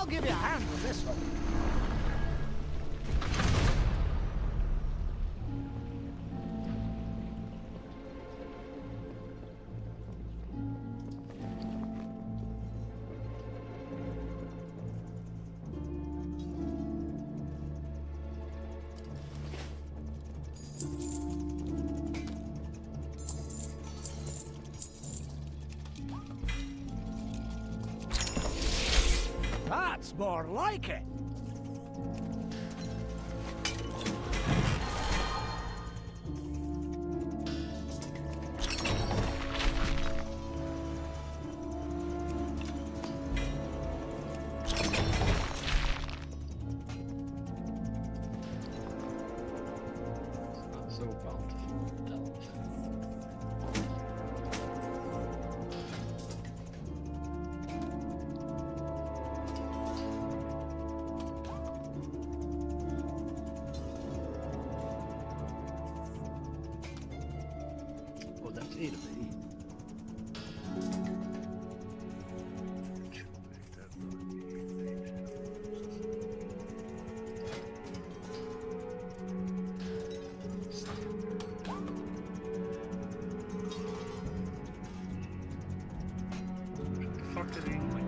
Speaker 3: give you a hand with this one. That's more like it.
Speaker 21: Not so bountiful, delve. Oh, that's 8 of 8. Fuck did he like?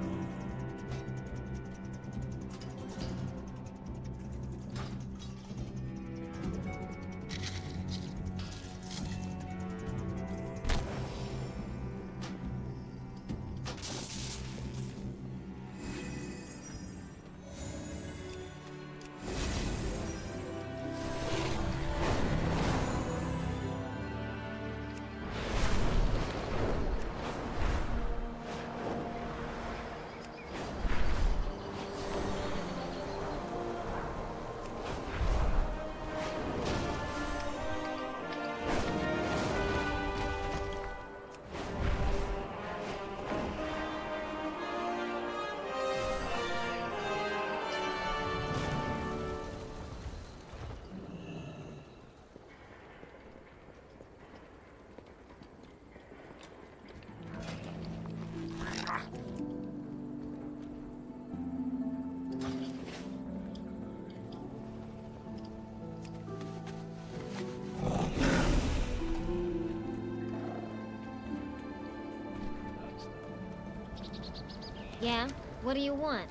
Speaker 2: Yeah? What do you want?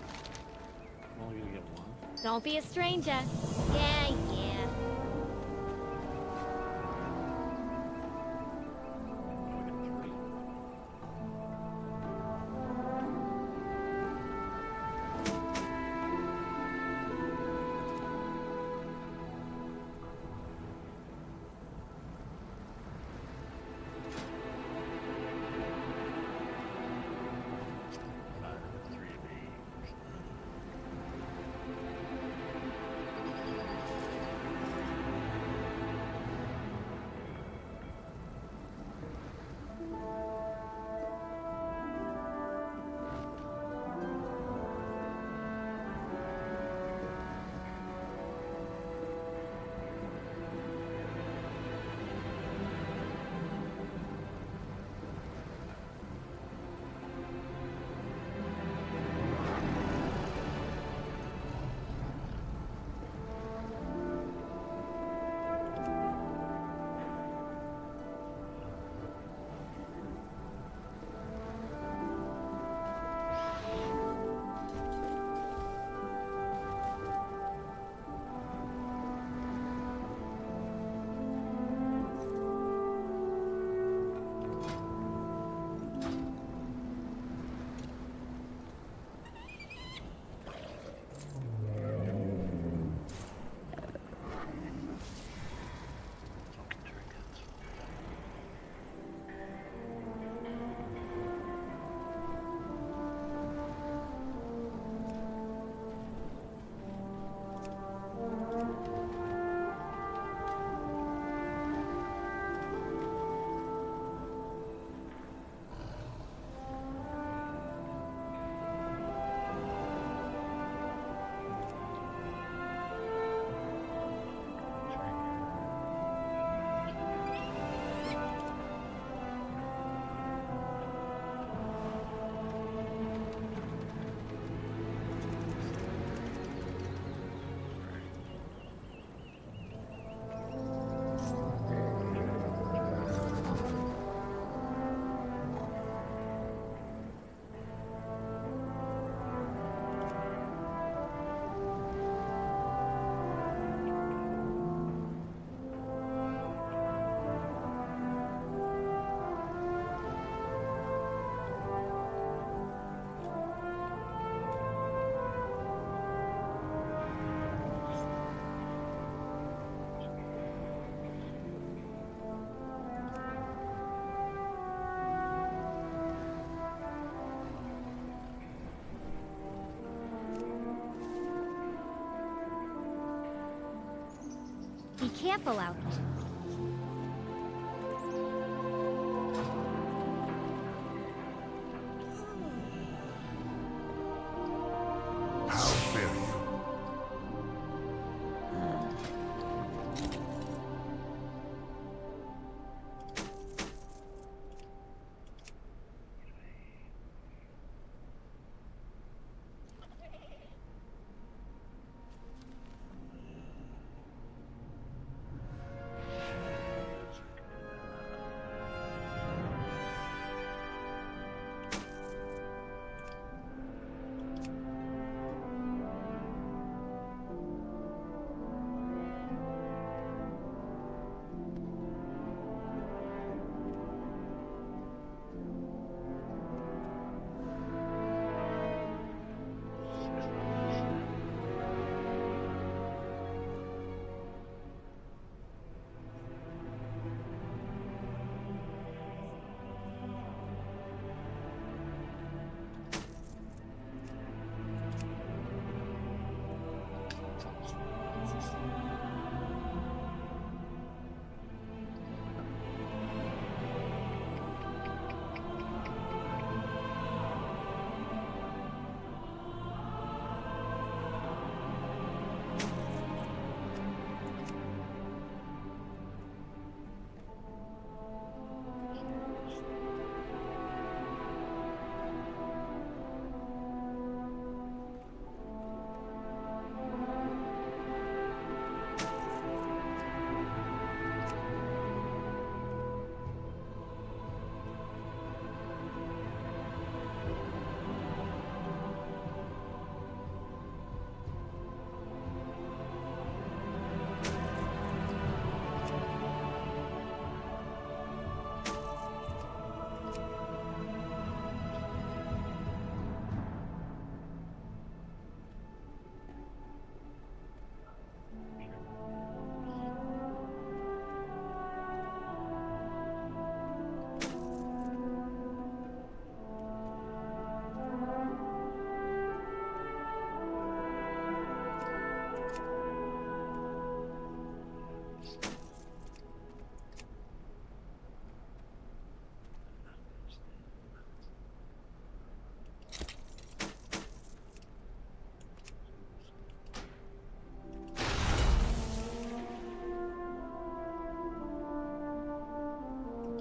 Speaker 21: I'm only gonna get one.
Speaker 2: Don't be a stranger. Yeah, yeah. Be careful out there.
Speaker 6: How fare you?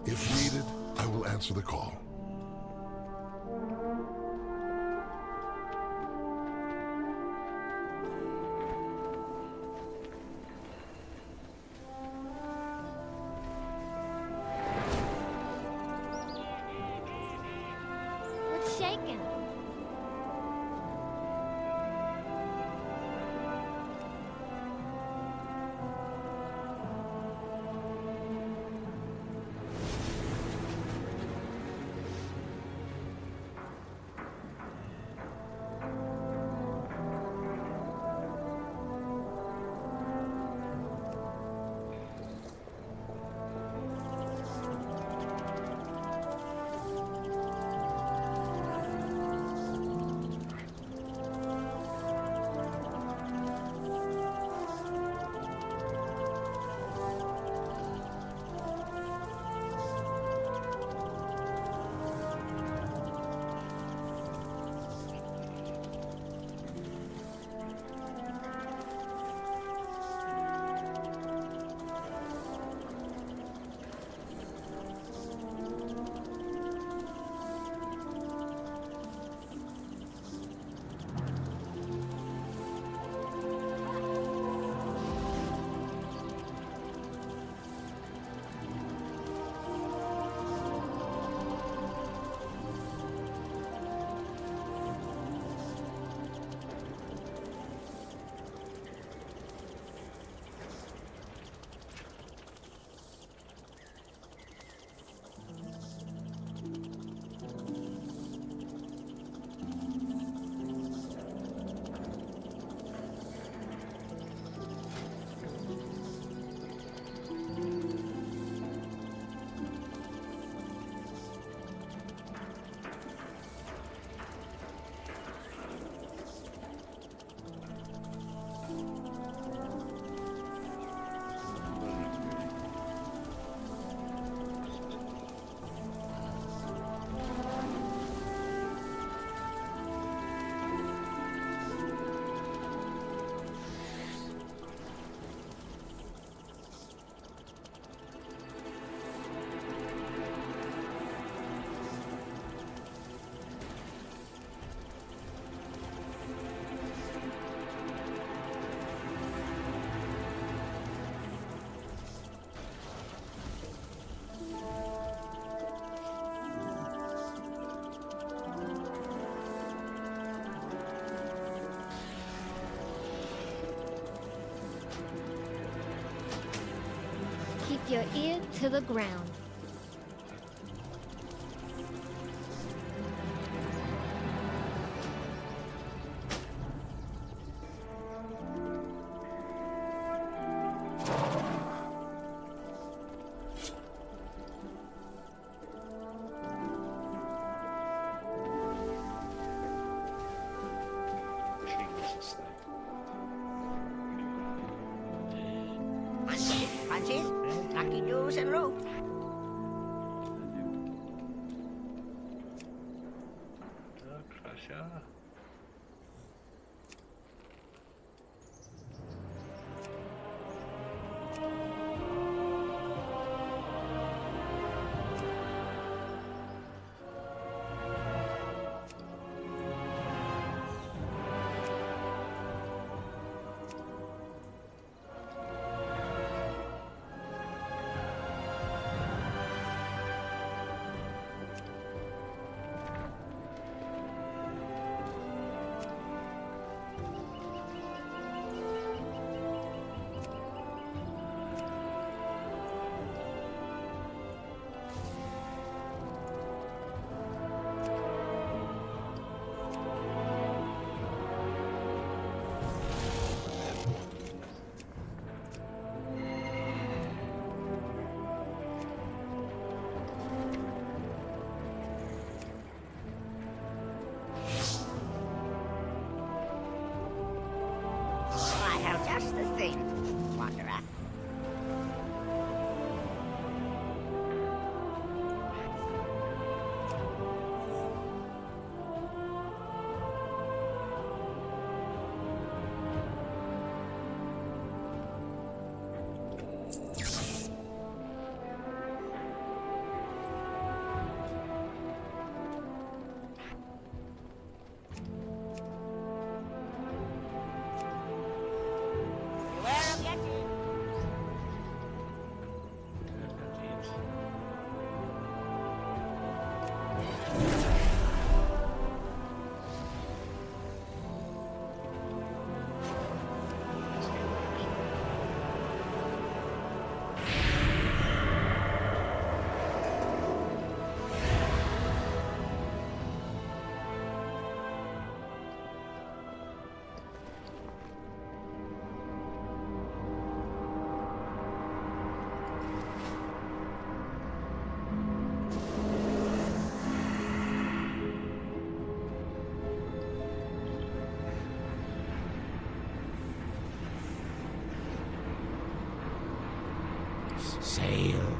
Speaker 6: If needed, I will answer the call.
Speaker 2: What's shaking? Keep your ear to the ground.
Speaker 3: Punches, lucky doors and rope.
Speaker 21: Crusher.
Speaker 3: I have just the thing, Wanderer. Beware of Yeti.
Speaker 11: Sail.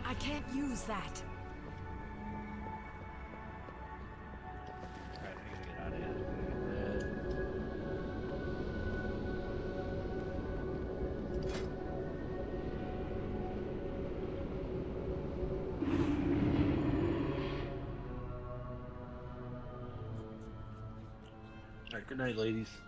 Speaker 4: I can't use that.
Speaker 21: Alright, I gotta get out of here. Alright, good night, ladies.